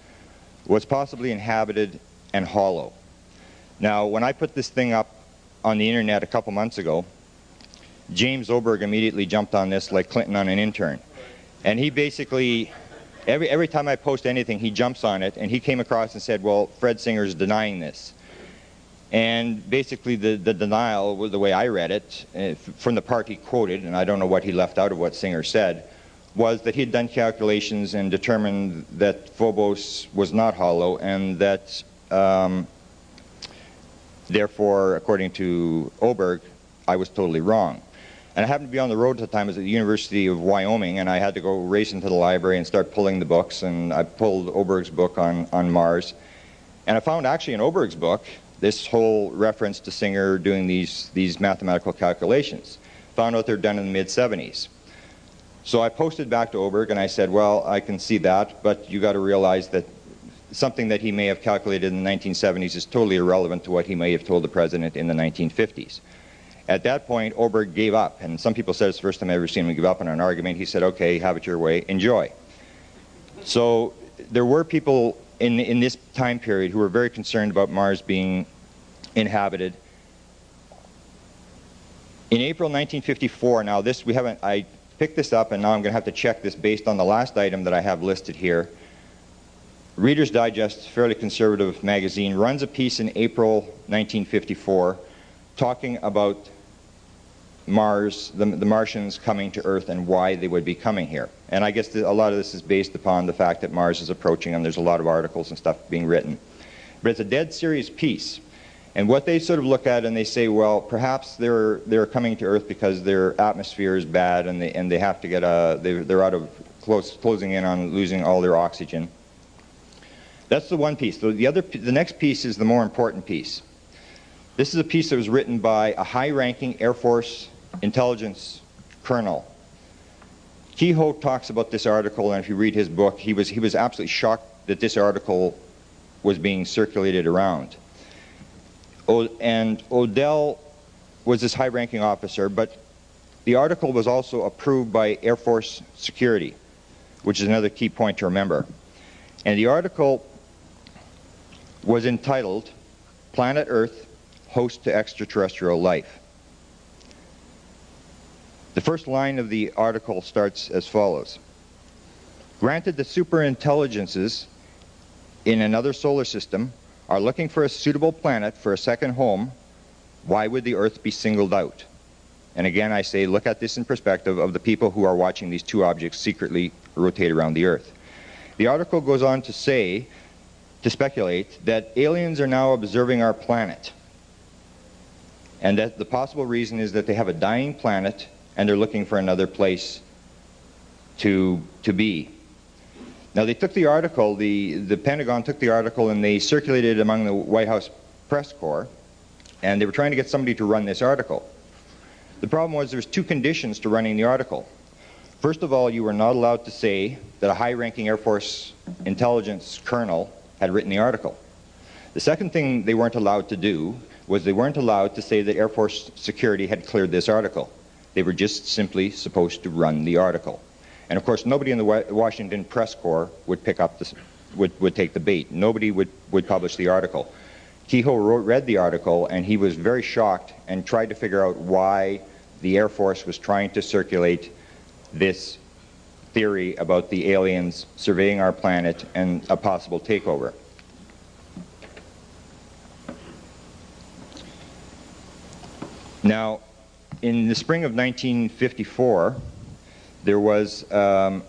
S1: was possibly inhabited and hollow. Now, when I put this thing up on the internet a couple months ago, James Oberg immediately jumped on this like Clinton on an intern. And he basically Every time I post anything, he jumps on it, and he came across and said, well, Fred Singer's denying this. And basically the denial, the way I read it, from the part he quoted, and I don't know what he left out of what Singer said, was that he had done calculations and determined that Phobos was not hollow, and that therefore, according to Oberg, I was totally wrong. And I happened to be on the road at the time. I was at the University of Wyoming, and I had to go race into the library and start pulling the books, and I pulled Oberg's book on Mars. And I found actually in Oberg's book this whole reference to Singer doing these mathematical calculations. Found out they're done in the mid-70s. So I posted back to Oberg and I said, well, I can see that, but you got to realize that something that he may have calculated in the 1970s is totally irrelevant to what he may have told the president in the 1950s. At that point, Oberg gave up, and some people said it's the first time I've ever seen him give up on an argument. He said, okay, have it your way, enjoy. So there were people in this time period who were very concerned about Mars being inhabited. In April 1954, now this I picked this up, and now I'm going to have to check this based on the last item that I have listed here. Reader's Digest, fairly conservative magazine, runs a piece in April 1954 talking about Mars, the Martians coming to Earth and why they would be coming here. And I guess a lot of this is based upon the fact that Mars is approaching, and there's a lot of articles and stuff being written. But it's a dead serious piece. And what they sort of look at and they say, well, perhaps they're coming to Earth because their atmosphere is bad, and they have to get they're out of closing in on losing all their oxygen. That's the one piece. So the next piece is the more important piece. This is a piece that was written by a high-ranking Air Force intelligence colonel. Kehoe talks about this article, and if you read his book, he was absolutely shocked that this article was being circulated around. And Odell was this high-ranking officer, but the article was also approved by Air Force Security, which is another key point to remember. And the article was entitled, Planet Earth, Host to Extraterrestrial Life. The first line of the article starts as follows. Granted that superintelligences in another solar system are looking for a suitable planet for a second home, why would the Earth be singled out? And again, I say, look at this in perspective of the people who are watching these two objects secretly rotate around the Earth. The article goes on to say, to speculate, that aliens are now observing our planet, and that the possible reason is that they have a dying planet and they're looking for another place to be. Now they took the article, the Pentagon took the article and they circulated it among the White House press corps, and they were trying to get somebody to run this article. The problem was there's two conditions to running the article. First of all, you were not allowed to say that a high-ranking Air Force intelligence colonel had written the article. The second thing they weren't allowed to do was they weren't allowed to say that Air Force Security had cleared this article. They were just simply supposed to run the article. And of course, nobody in the Washington press corps would pick up this, would take the bait. Nobody would publish the article. Kehoe read the article, and he was very shocked and tried to figure out why the Air Force was trying to circulate this theory about the aliens surveying our planet and a possible takeover. Now, in the spring of 1954, there was a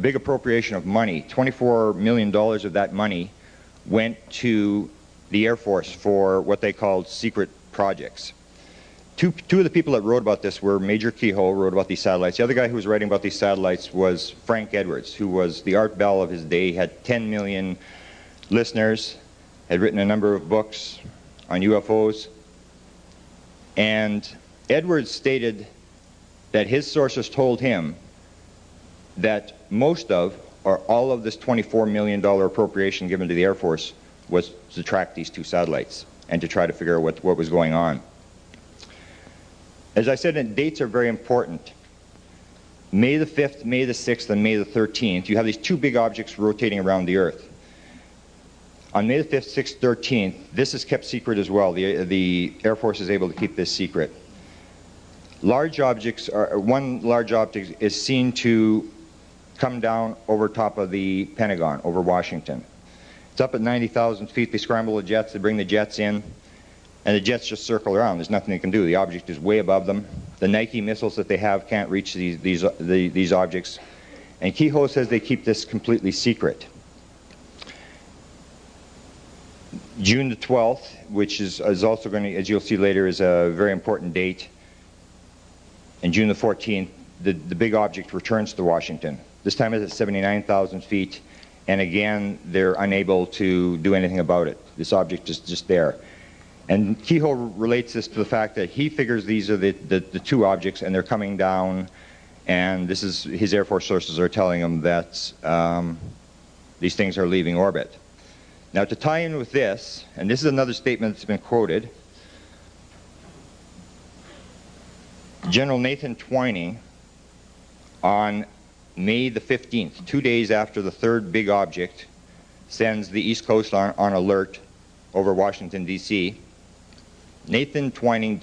S1: big appropriation of money. $24 million of that money went to the Air Force for what they called secret projects. Two of the people that wrote about this were Major Kehoe, wrote about these satellites. The other guy who was writing about these satellites was Frank Edwards, who was the Art Bell of his day, had 10 million listeners, had written a number of books on UFOs. And Edwards stated that his sources told him that most of, or all of this $24 million appropriation given to the Air Force was to track these two satellites and to try to figure out what was going on. As I said, dates are very important. May the 5th, May the 6th, and May the 13th, you have these two big objects rotating around the Earth. On May the 5th, 6th, 13th, this is kept secret as well. The Air Force is able to keep this secret. Large objects one large object is seen to come down over top of the Pentagon, over Washington. It's up at 90,000 feet. They scramble the jets, they bring the jets in, and the jets just circle around. There's nothing they can do. The object is way above them. The Nike missiles that they have can't reach these objects. And Kehoe says they keep this completely secret. June the 12th, which is also going to, as you'll see later, is a very important date. And June the 14th, the big object returns to Washington. This time it's at 79,000 feet, and again, they're unable to do anything about it. This object is just there. And Kehoe relates this to the fact that he figures these are the two objects, and they're coming down, and this is, his Air Force sources are telling him that these things are leaving orbit. Now, to tie in with this, and this is another statement that's been quoted, General Nathan Twining, on May the 15th, 2 days after the third big object, sends the East Coast on alert over Washington, D.C. Nathan Twining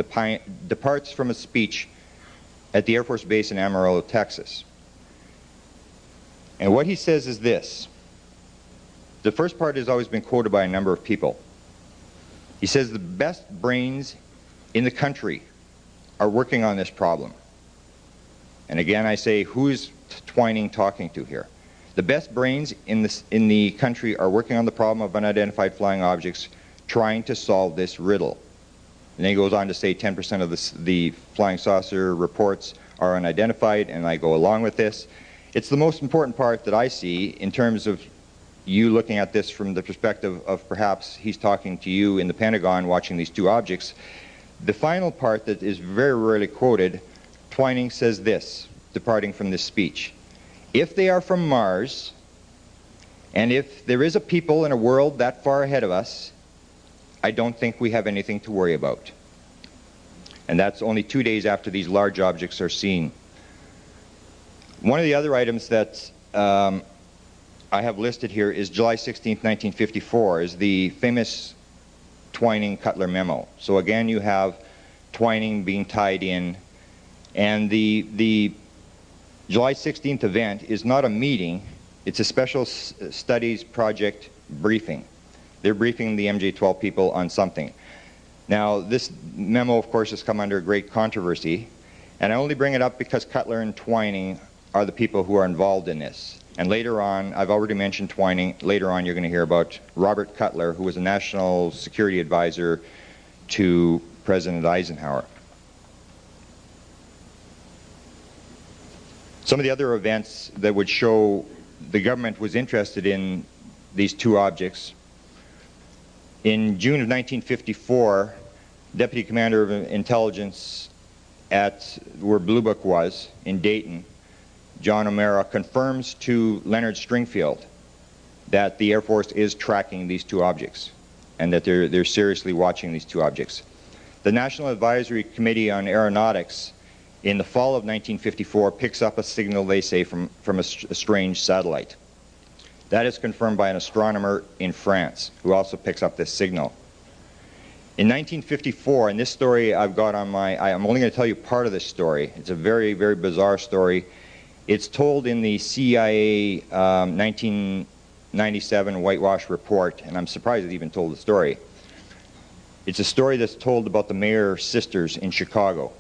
S1: departs from a speech at the Air Force Base in Amarillo, Texas. And what he says is this. The first part has always been quoted by a number of people. He says the best brains in the country are working on this problem. And again, I say, who is Twining talking to here? The best brains in the country are working on the problem of unidentified flying objects, trying to solve this riddle. And then he goes on to say 10% of the flying saucer reports are unidentified, and I go along with this. It's the most important part that I see in terms of you looking at this from the perspective of perhaps he's talking to you in the Pentagon watching these two objects. The final part that is very rarely quoted, Twining says this, departing from this speech. If they are from Mars, and if there is a people in a world that far ahead of us, I don't think we have anything to worry about. And that's only 2 days after these large objects are seen. One of the other items that I have listed here is July 16, 1954, is the famous Twining-Cutler memo. So again, you have Twining being tied in, and the July 16th event is not a meeting, it's a special studies project briefing. They're briefing the MJ-12 people on something. Now, this memo, of course, has come under great controversy, and I only bring it up because Cutler and Twining are the people who are involved in this. And later on, I've already mentioned Twining, later on you're going to hear about Robert Cutler, who was a national security advisor to President Eisenhower. Some of the other events that would show the government was interested in these two objects. In June of 1954, Deputy Commander of Intelligence at where Blue Book was, in Dayton, John O'Mara, confirms to Leonard Stringfield that the Air Force is tracking these two objects and that they're seriously watching these two objects. The National Advisory Committee on Aeronautics in the fall of 1954 picks up a signal, they say, from a strange satellite. That is confirmed by an astronomer in France who also picks up this signal. In 1954, and this story I've got on I'm only going to tell you part of this story. It's a very, very bizarre story. It's told in the CIA 1997 whitewash report, and I'm surprised it even told the story. It's a story that's told about the Mayer sisters in Chicago.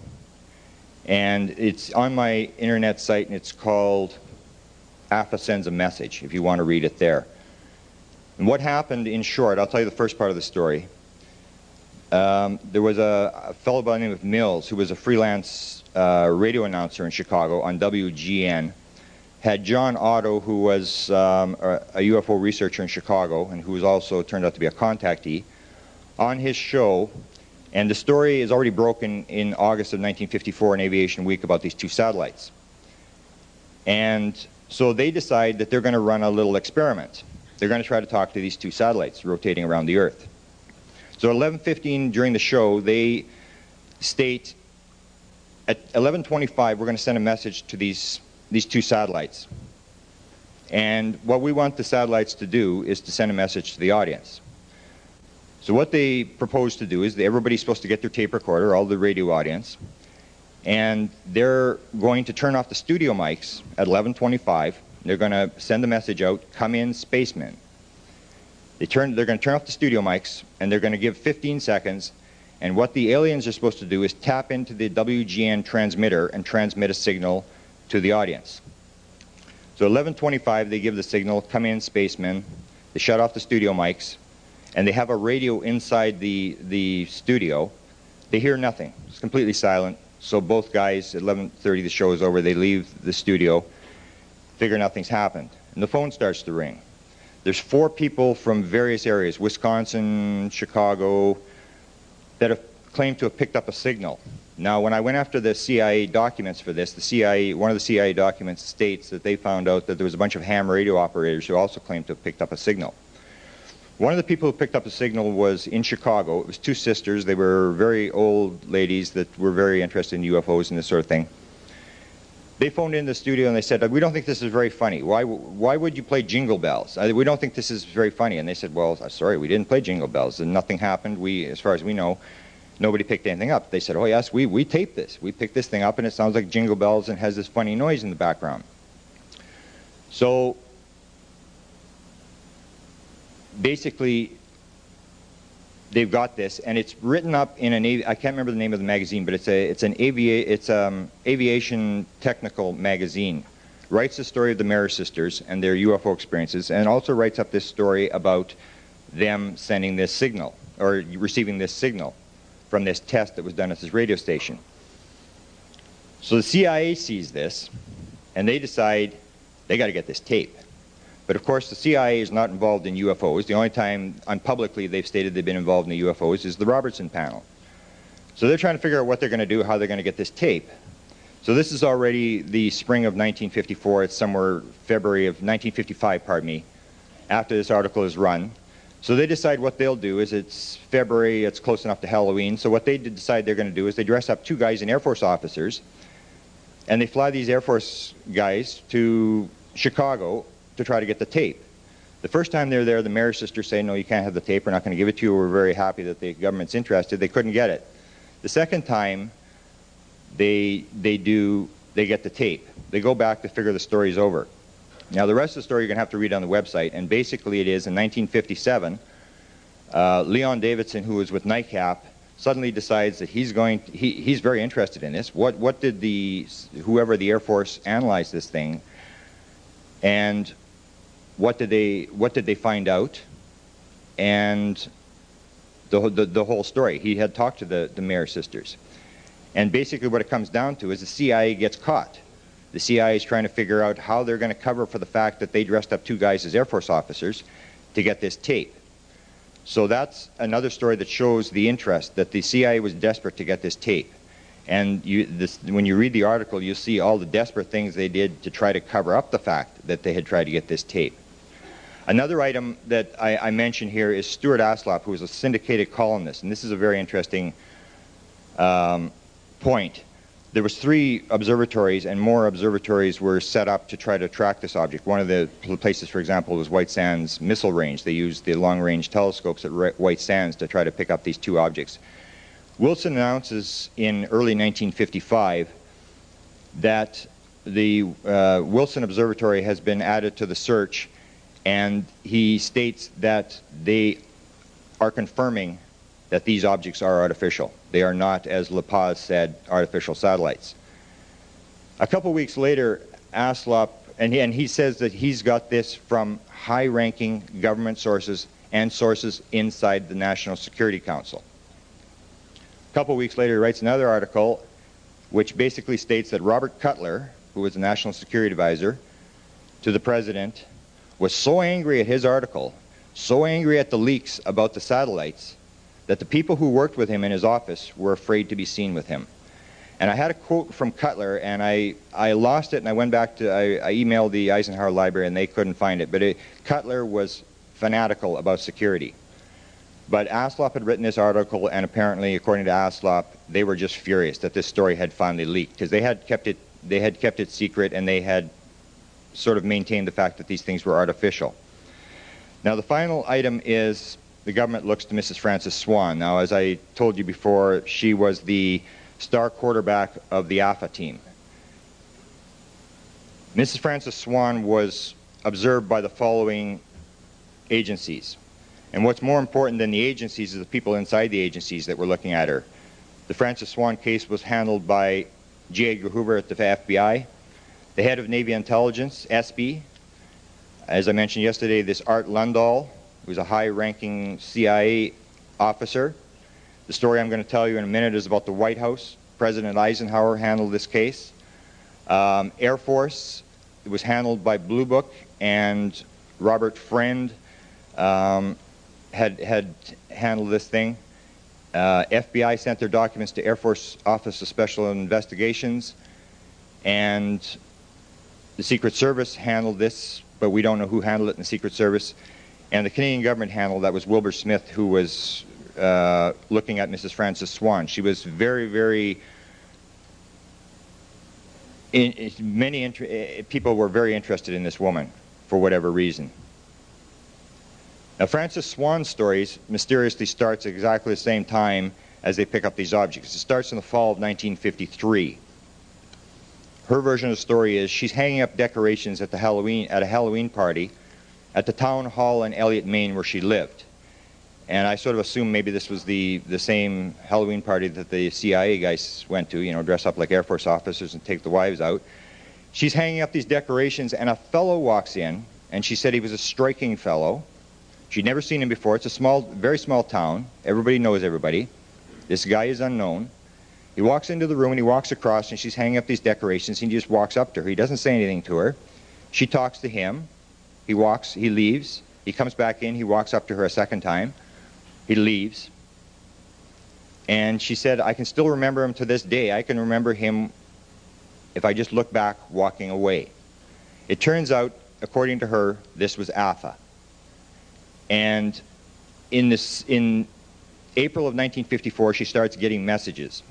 S1: And it's on my internet site, and it's called Affa Sends a Message, if you want to read it there. And what happened, in short, I'll tell you the first part of the story. There was a fellow by the name of Mills, who was a freelance radio announcer in Chicago on WGN, had John Otto, who was a UFO researcher in Chicago and who was also turned out to be a contactee, on his show. And the story is already broken in August of 1954 in Aviation Week about these two satellites. And so they decide that they're going to run a little experiment. They're going to try to talk to these two satellites rotating around the Earth. So at 11:15 during the show, they state, at 11:25, we're going to send a message to these two satellites. And what we want the satellites to do is to send a message to the audience. So what they propose to do is everybody's supposed to get their tape recorder, all the radio audience, and they're going to turn off the studio mics at 11:25 They're going to send the message out, come in, spacemen. They're going to turn off the studio mics, and they're going to give 15 seconds, and what the aliens are supposed to do is tap into the WGN transmitter and transmit a signal to the audience. So 11:25, they give the signal, come in, spacemen. They shut off the studio mics, and they have a radio inside the studio. They hear nothing. It's completely silent. So both guys, at 11:30, the show is over. They leave the studio, figure nothing's happened. And the phone starts to ring. There's 4 people from various areas, Wisconsin, Chicago, that have claimed to have picked up a signal. Now, when I went after the CIA documents for this, one of the CIA documents states that they found out that there was a bunch of ham radio operators who also claimed to have picked up a signal. One of the people who picked up a signal was in Chicago. It was 2 sisters. They were very old ladies that were very interested in UFOs and this sort of thing. They phoned in the studio and they said, we don't think this is very funny. Why would you play Jingle Bells? We don't think this is very funny. And they said, well, sorry, we didn't play Jingle Bells. And nothing happened. As far as we know, nobody picked anything up. They said, oh yes, we taped this. We picked this thing up and it sounds like Jingle Bells and has this funny noise in the background. So basically, they've got this, and it's written up in I can't remember the name of the magazine, but it's an aviation technical magazine. Writes the story of the Mare sisters and their UFO experiences, and also writes up this story about them sending this signal, or receiving this signal from this test that was done at this radio station. So the CIA sees this, and they decide they got to get this tape. But of course, the CIA is not involved in UFOs. The only time publicly they've stated they've been involved in the UFOs is the Robertson Panel. So they're trying to figure out what they're going to do, how they're going to get this tape. So this is already the spring of 1954. It's somewhere February of 1955, pardon me, after this article is run. So they decide what they'll do is it's February, it's close enough to Halloween. So what they decide they're going to do is they dress up 2 guys in Air Force officers, and they fly these Air Force guys to Chicago to try to get the tape. The first time they're there, the Mare sisters say, no, you can't have the tape, we're not going to give it to you, we're very happy that the government's interested. They couldn't get it. The second time they get the tape. They go back to figure the story's over. Now the rest of the story you're going to have to read on the website, and basically it is in 1957, Leon Davidson, who was with Nightcap, suddenly decides that he's very interested in this. What did whoever the Air Force analyzed this thing, and what did they find out, and the whole story. He had talked to the Mare sisters, and basically what it comes down to is the CIA gets caught. The CIA is trying to figure out how they're going to cover for the fact that they dressed up 2 guys as Air Force officers to get this tape. So that's another story that shows the interest, that the CIA was desperate to get this tape. And when you read the article, you'll see all the desperate things they did to try to cover up the fact that they had tried to get this tape. Another item that I mention here is Stuart Aslop, who was a syndicated columnist, and this is a very interesting point. There was 3 observatories, and more observatories were set up to try to track this object. One of the places, for example, was White Sands Missile Range. They used the long-range telescopes at White Sands to try to pick up these 2 objects. Wilson announces in early 1955 that the Wilson Observatory has been added to the search, and he states that they are confirming that these objects are artificial. They are not, as La Paz said, artificial satellites. A couple weeks later, Aslop, and he says that he's got this from high-ranking government sources and sources inside the National Security Council. A couple weeks later, he writes another article which basically states that Robert Cutler, who was the National Security Advisor to the President, was so angry at his article, so angry at the leaks about the satellites, that the people who worked with him in his office were afraid to be seen with him. And I had a quote from Cutler, and I lost it, and I went back to, I emailed the Eisenhower Library, and they couldn't find it. But Cutler was fanatical about security. But Aslop had written this article, and apparently, according to Aslop, they were just furious that this story had finally leaked, because they had kept it secret, and they had sort of maintained the fact that these things were artificial. Now, the final item is the government looks to Mrs. Frances Swan. Now, as I told you before, she was the star quarterback of the Affa team. Mrs. Frances Swan was observed by the following agencies. And what's more important than the agencies is the people inside the agencies that were looking at her. The Frances Swan case was handled by J. Edgar Hoover at the FBI, the head of Naval Intelligence, SB. As I mentioned yesterday, this Art Lundahl, who's a high-ranking CIA officer. The story I'm going to tell you in a minute is about the White House. President Eisenhower handled this case. Air Force, it was handled by Blue Book, and Robert Friend had handled this thing. FBI sent their documents to Air Force Office of Special Investigations, and the Secret Service handled this, but we don't know who handled it in the Secret Service. And the Canadian government handled that was Wilbur Smith, who was looking at Mrs. Frances Swan. She was very, very... people were very interested in this woman for whatever reason. Now, Frances Swan's stories mysteriously starts at exactly the same time as they pick up these objects. It starts in the fall of 1953. Her version of the story is she's hanging up decorations at a Halloween party at the town hall in Elliott, Maine, where she lived. And I sort of assume maybe this was the same Halloween party that the CIA guys went to, you know, dress up like Air Force officers and take the wives out. She's hanging up these decorations, and a fellow walks in, and she said he was a striking fellow. She'd never seen him before. It's a small, very small town. Everybody knows everybody. This guy is unknown. He walks into the room, and he walks across, and she's hanging up these decorations, and he just walks up to her. He doesn't say anything to her. She talks to him. He walks, he leaves. He comes back in. He walks up to her a second time. He leaves. And she said, I can still remember him to this day. I can remember him if I just look back walking away. It turns out, according to her, this was Affa. And in April of 1954, she starts getting messages.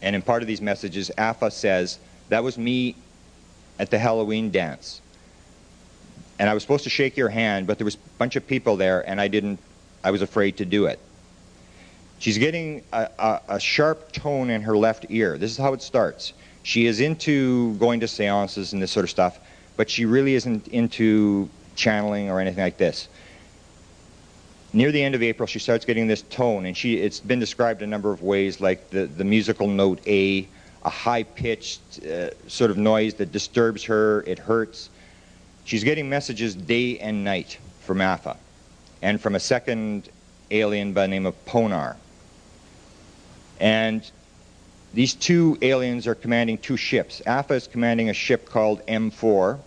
S1: And in part of these messages, Affa says, that was me at the Halloween dance. And I was supposed to shake your hand, but there was a bunch of people there, and I was afraid to do it. She's getting a sharp tone in her left ear. This is how it starts. She is into going to seances and this sort of stuff, but she really isn't into channeling or anything like this. Near the end of April, she starts getting this tone, and it's been described a number of ways, like the musical note A, a high-pitched sort of noise that disturbs her, it hurts. She's getting messages day and night from Affa, and from a second alien by the name of Ponar. And these two aliens are commanding two ships. Affa is commanding a ship called M4,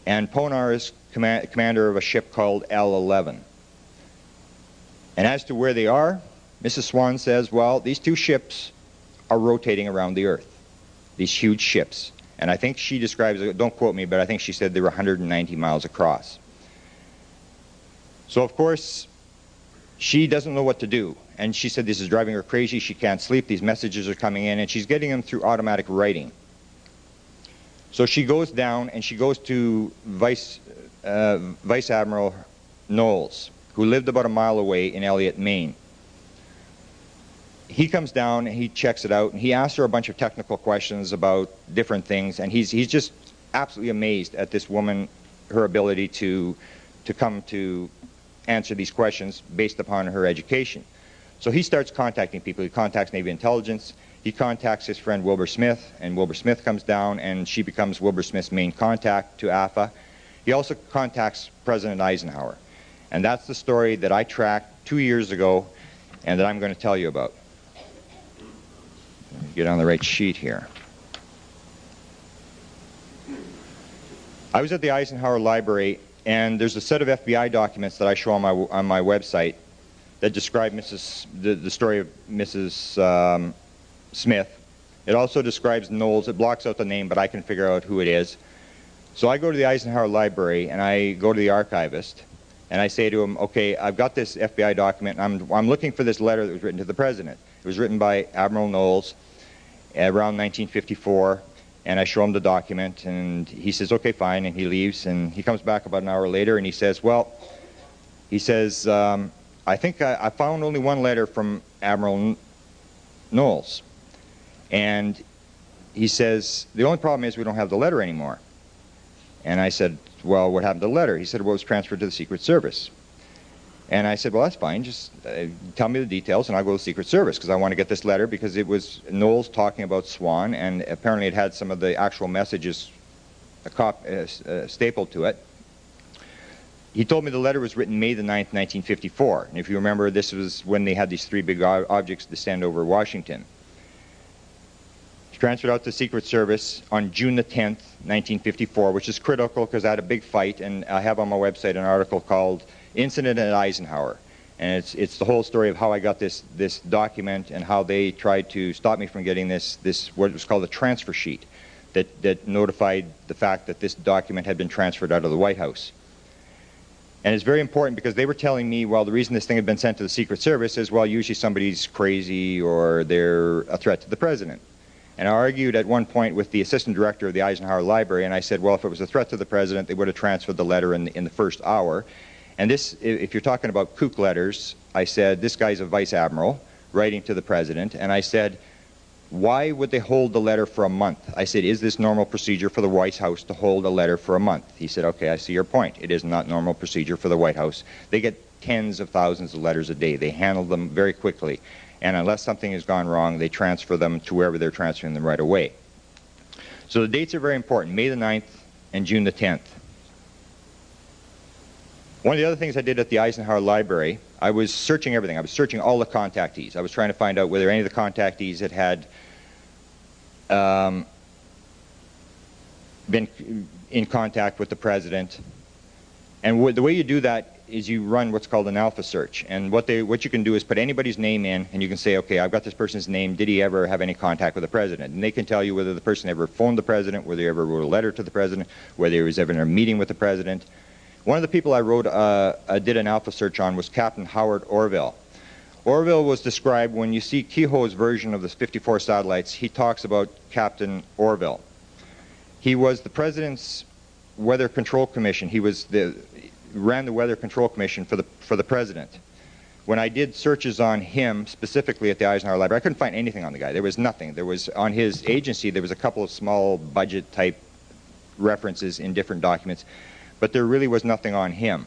S1: and Ponar is commander of a ship called L11. And as to where they are, Mrs. Swan says, well, these two ships are rotating around the Earth, these huge ships. And I think she describes it, don't quote me, but I think she said they were 190 miles across. So, of course, she doesn't know what to do. And she said this is driving her crazy. She can't sleep. These messages are coming in, and she's getting them through automatic writing. So she goes down, and she goes to Vice Admiral Knowles, who lived about a mile away in Elliott, Maine. He comes down, and he checks it out, and he asks her a bunch of technical questions about different things, and he's just absolutely amazed at this woman, her ability to come to answer these questions based upon her education. So he starts contacting people. He contacts Naval Intelligence. He contacts his friend Wilbur Smith, and Wilbur Smith comes down, and she becomes Wilbur Smith's main contact to Affa. He also contacts President Eisenhower. And that's the story that I tracked 2 years ago and that I'm going to tell you about. Get on the right sheet here. I was at the Eisenhower Library, and there's a set of FBI documents that I show on my website that describe the story of Mrs. Smith. It also describes Knowles. It blocks out the name, but I can figure out who it is. So I go to the Eisenhower Library, and I go to the archivist, and I say to him, okay, I've got this FBI document, and I'm looking for this letter that was written to the President. It was written by Admiral Knowles around 1954, and I show him the document, and he says, okay, fine, and he leaves, and he comes back about an hour later, and he says, well, I think I found only one letter from Admiral Knowles, and he says, the only problem is we don't have the letter anymore. And I said, well, what happened to the letter? He said, well, it was transferred to the Secret Service. And I said, well, that's fine. Just tell me the details, and I'll go to the Secret Service, because I want to get this letter, because it was Knowles talking about Swan, and apparently it had some of the actual messages stapled to it. He told me the letter was written May the 9th, 1954. And if you remember, this was when they had these three big objects descend over Washington. Transferred out to the Secret Service on June the 10th, 1954, which is critical because I had a big fight, and I have on my website an article called Incident at Eisenhower. And it's the whole story of how I got this document and how they tried to stop me from getting this what was called a transfer sheet that notified the fact that this document had been transferred out of the White House. And it's very important because they were telling me, well, the reason this thing had been sent to the Secret Service is, well, usually somebody's crazy or they're a threat to the president. And I argued at one point with the assistant director of the Eisenhower Library, and I said, well, if it was a threat to the president, they would have transferred the letter in the first hour. And this, if you're talking about kook letters, I said, this guy's a vice admiral writing to the president, and I said, why would they hold the letter for a month? I said, is this normal procedure for the White House to hold a letter for a month? He said, okay, I see your point. It is not normal procedure for the White House. They get tens of thousands of letters a day. They handle them very quickly. And unless something has gone wrong, they transfer them to wherever they're transferring them right away. So the dates are very important, May the 9th and June the 10th. One of the other things I did at the Eisenhower Library, I was searching everything. I was searching all the contactees. I was trying to find out whether any of the contactees had been in contact with the president. And the way you do that is you run what's called an alpha search. And what you can do is put anybody's name in, and you can say, okay, I've got this person's name. Did he ever have any contact with the president? And they can tell you whether the person ever phoned the president, whether he ever wrote a letter to the president, whether he was ever in a meeting with the president. One of the people I did an alpha search on was Captain Howard Orville. Orville was described, when you see Kehoe's version of the 54 satellites, he talks about Captain Orville. He was the president's Weather Control Commission. He ran the Weather Control Commission for the president. When I did searches on him, specifically at the Eisenhower Library, I couldn't find anything on the guy. There was nothing. There was, on his agency, there was a couple of small budget-type references in different documents, but there really was nothing on him.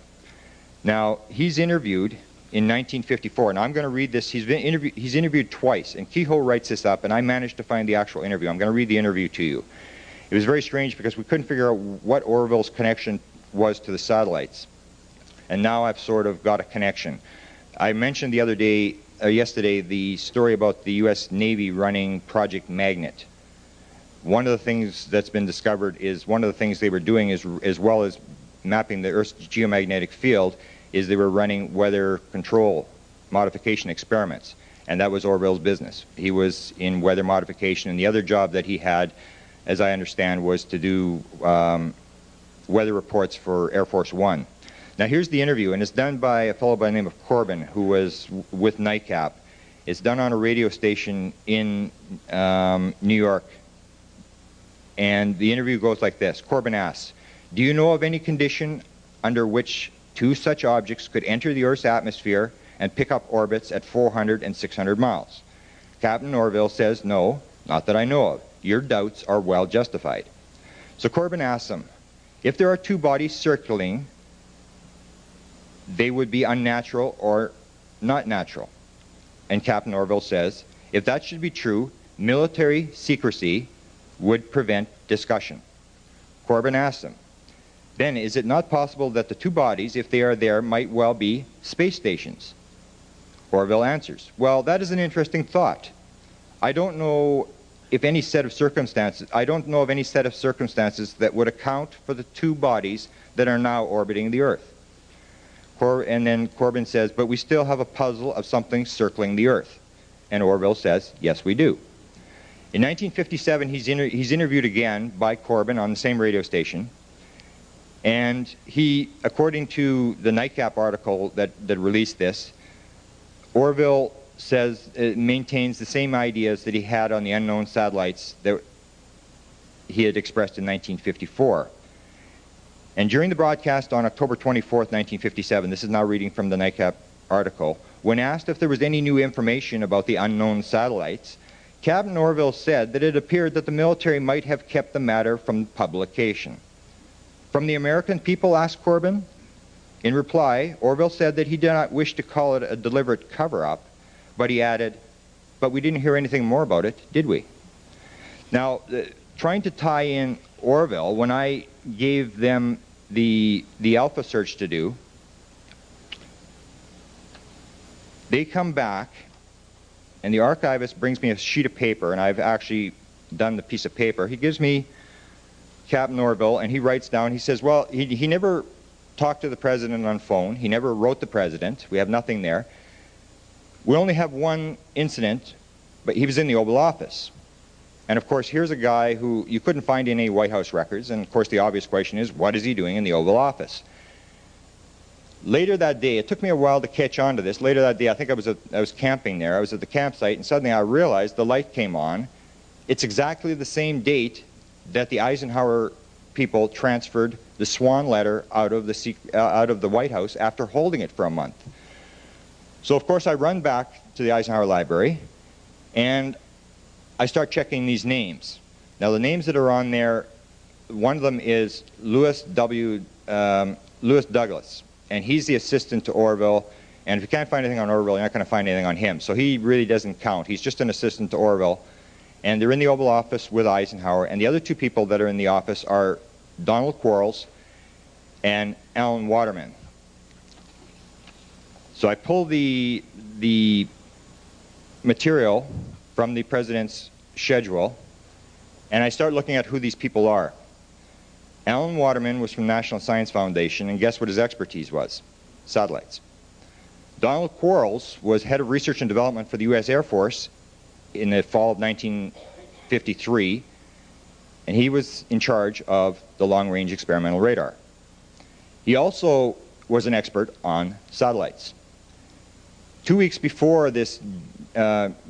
S1: Now, he's interviewed in 1954, and I'm going to read this. He's interviewed twice, and Kehoe writes this up, and I managed to find the actual interview. I'm going to read the interview to you. It was very strange because we couldn't figure out what Orville's connection was to the satellites. And now I've sort of got a connection. I mentioned yesterday, the story about the U.S. Navy running Project Magnet. One of the things that's been discovered is one of the things they were doing is, as well as mapping the Earth's geomagnetic field, is they were running weather control modification experiments. And that was Orville's business. He was in weather modification, and the other job that he had, as I understand, was to do weather reports for Air Force One. Now here's the interview, and it's done by a fellow by the name of Corbin, who was with NICAP. It's done on a radio station in New York. And the interview goes like this. Corbin asks, do you know of any condition under which two such objects could enter the Earth's atmosphere and pick up orbits at 400 and 600 miles? Captain Orville says, no, not that I know of. Your doubts are well justified. So Corbin asks him, if there are two bodies circling, they would be unnatural or not natural. And Captain Orville says, if that should be true, military secrecy would prevent discussion. Corbin asks him, then is it not possible that the two bodies, if they are there, might well be space stations? Orville answers, well, that is an interesting thought. I don't know of any set of circumstances that would account for the two bodies that are now orbiting the Earth. And then Corbin says, but we still have a puzzle of something circling the Earth. And Orville says, yes, we do. In 1957, he's interviewed again by Corbin on the same radio station. And he, according to the NICAP article that released this, Orville says it maintains the same ideas that he had on the unknown satellites that he had expressed in 1954. And during the broadcast on October 24th, 1957, this is now reading from the NICAP article, when asked if there was any new information about the unknown satellites, Captain Orville said that it appeared that the military might have kept the matter from publication. From the American people, asked Corbin. In reply, Orville said that he did not wish to call it a deliberate cover-up, but he added, but we didn't hear anything more about it, did we? Now, trying to tie in Orville, when I gave them the Alpha search to do, they come back, and the archivist brings me a sheet of paper, and I've actually done the piece of paper. He gives me Captain Orville, and he writes down, he says, well, he never talked to the president on phone. He never wrote the president. We have nothing there. We only have one incident, but he was in the Oval Office. And of course, here's a guy who you couldn't find in any White House records, and of course the obvious question is, what is he doing in the Oval Office? Later that day, it took me a while to catch on to this. Later that day, I think I was camping there. I was at the campsite, and suddenly I realized the light came on. It's exactly the same date that the Eisenhower people transferred the Swan letter out of the White House after holding it for a month. So of course I run back to the Eisenhower Library, and I start checking these names. Now the names that are on there, one of them is Louis Douglas, and he's the assistant to Orville. And if you can't find anything on Orville, you're not going to find anything on him. So he really doesn't count. He's just an assistant to Orville. And they're in the Oval Office with Eisenhower. And the other two people that are in the office are Donald Quarles and Alan Waterman. So I pull the material from the president's schedule, and I start looking at who these people are. Alan Waterman was from National Science Foundation, and guess what his expertise was? Satellites. Donald Quarles was head of research and development for the U.S. Air Force in the fall of 1953, and he was in charge of the long-range experimental radar. He also was an expert on satellites. 2 weeks before this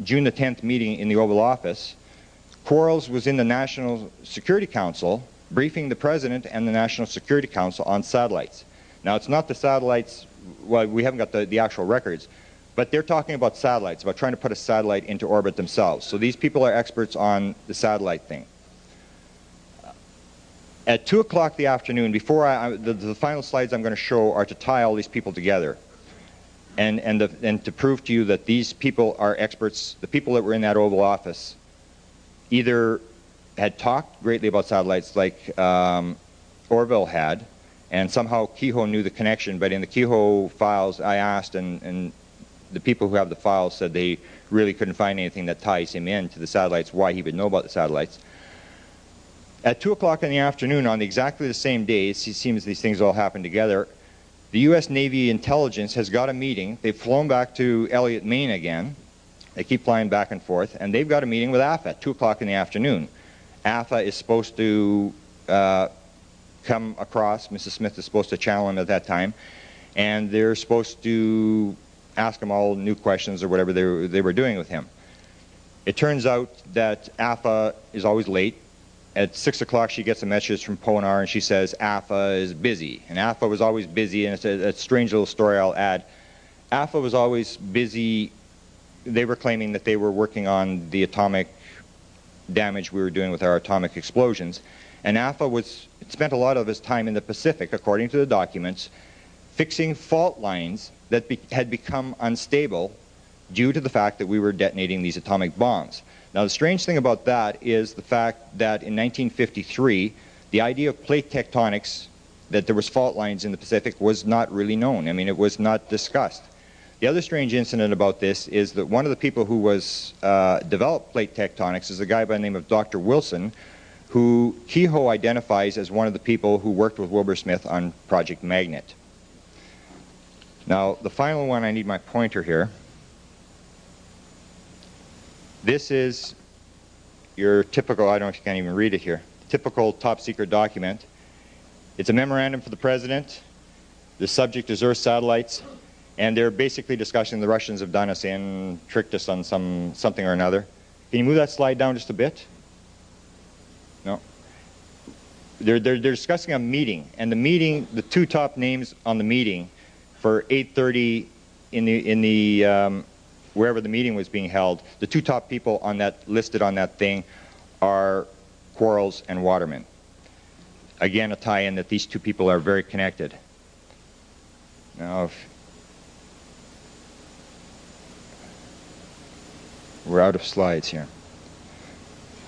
S1: June the 10th meeting in the Oval Office, Quarles was in the National Security Council briefing the President and the National Security Council on satellites. Now, it's not the satellites, well, we haven't got the actual records, but they're talking about satellites, about trying to put a satellite into orbit themselves. So these people are experts on the satellite thing. At 2 o'clock the afternoon, before the final slides I'm going to show are to tie all these people together and to prove to you that these people are experts. The people that were in that Oval Office either had talked greatly about satellites like Orville had, and somehow Kehoe knew the connection, but in the Kehoe files I asked, and the people who have the files said they really couldn't find anything that ties him in to the satellites, why he would know about the satellites. At 2 o'clock in the afternoon on exactly the same day, it seems these things all happen together, the U.S. Navy Intelligence has got a meeting. They've flown back to Elliott, Maine again. They keep flying back and forth, and they've got a meeting with Affa at 2 o'clock in the afternoon. Affa is supposed to come across. Mrs. Smith is supposed to channel him at that time, and they're supposed to ask him all new questions or whatever they were doing with him. It turns out that Affa is always late. At 6 o'clock she gets a message from Ponar, and she says Affa is busy. And Affa was always busy, and it's a strange little story I'll add. Affa was always busy. They were claiming that they were working on the atomic damage we were doing with our atomic explosions. And Affa spent a lot of his time in the Pacific, according to the documents, fixing fault lines that had become unstable due to the fact that we were detonating these atomic bombs. Now, the strange thing about that is the fact that in 1953, the idea of plate tectonics, that there was fault lines in the Pacific, was not really known. I mean, it was not discussed. The other strange incident about this is that one of the people who developed plate tectonics is a guy by the name of Dr. Wilson, who Kehoe identifies as one of the people who worked with Wilbur Smith on Project Magnet. Now, the final one, I need my pointer here. This is your typical, I don't know if you can't even read it here, typical top secret document. It's a memorandum for the President. The subject is Earth satellites, and they're basically discussing the Russians have done us in, tricked us on something or another. Can you move that slide down just a bit? No. They're discussing a meeting, and the meeting, the two top names on the meeting for 8:30 in the wherever the meeting was being held, the two top people on that listed on that thing are Quarles and Waterman. again, a tie-in that these two people are very connected. Now, we're out of slides here.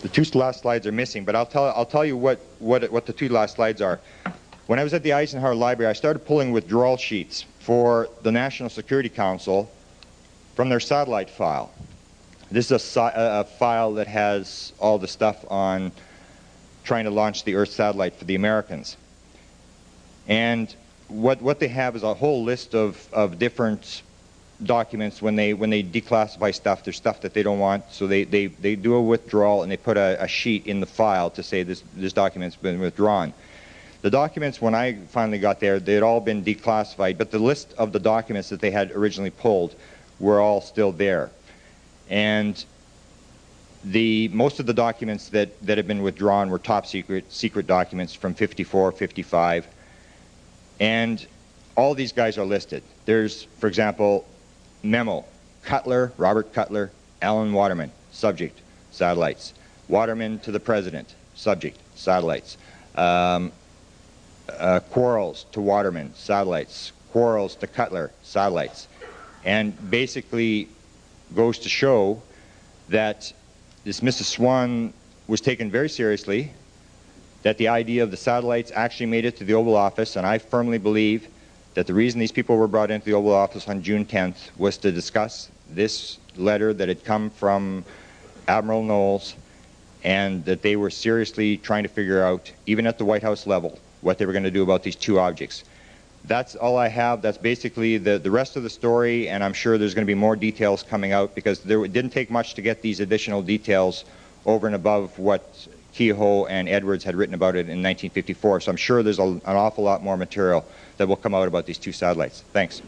S1: The two last slides are missing, but I'll tell you what the two last slides are. When I was at the Eisenhower Library, I started pulling withdrawal sheets for the National Security Council from their satellite file. This is a file that has all the stuff on trying to launch the Earth satellite for the Americans. And what they have is a whole list of different documents. When they declassify stuff, there's stuff that they don't want, so they do a withdrawal and they put a sheet in the file to say this document's been withdrawn. The documents, when I finally got there, they had all been declassified, but the list of the documents that they had originally pulled were all still there. And most of the documents that had been withdrawn were top secret documents from 54, 55, and all these guys are listed. There's, for example, memo, Cutler, Robert Cutler, Alan Waterman, subject, satellites. Waterman to the President, subject, satellites. Quarles to Waterman, satellites. Quarles to Cutler, satellites. And basically goes to show that this Mrs. Swan was taken very seriously, that the idea of the satellites actually made it to the Oval Office, and I firmly believe that the reason these people were brought into the Oval Office on June 10th was to discuss this letter that had come from Admiral Knowles, and that they were seriously trying to figure out, even at the White House level, what they were going to do about these two objects. That's all I have. That's basically the rest of the story, and I'm sure there's going to be more details coming out, because it didn't take much to get these additional details over and above what Kehoe and Edwards had written about it in 1954. So I'm sure there's an awful lot more material that will come out about these two satellites. Thanks.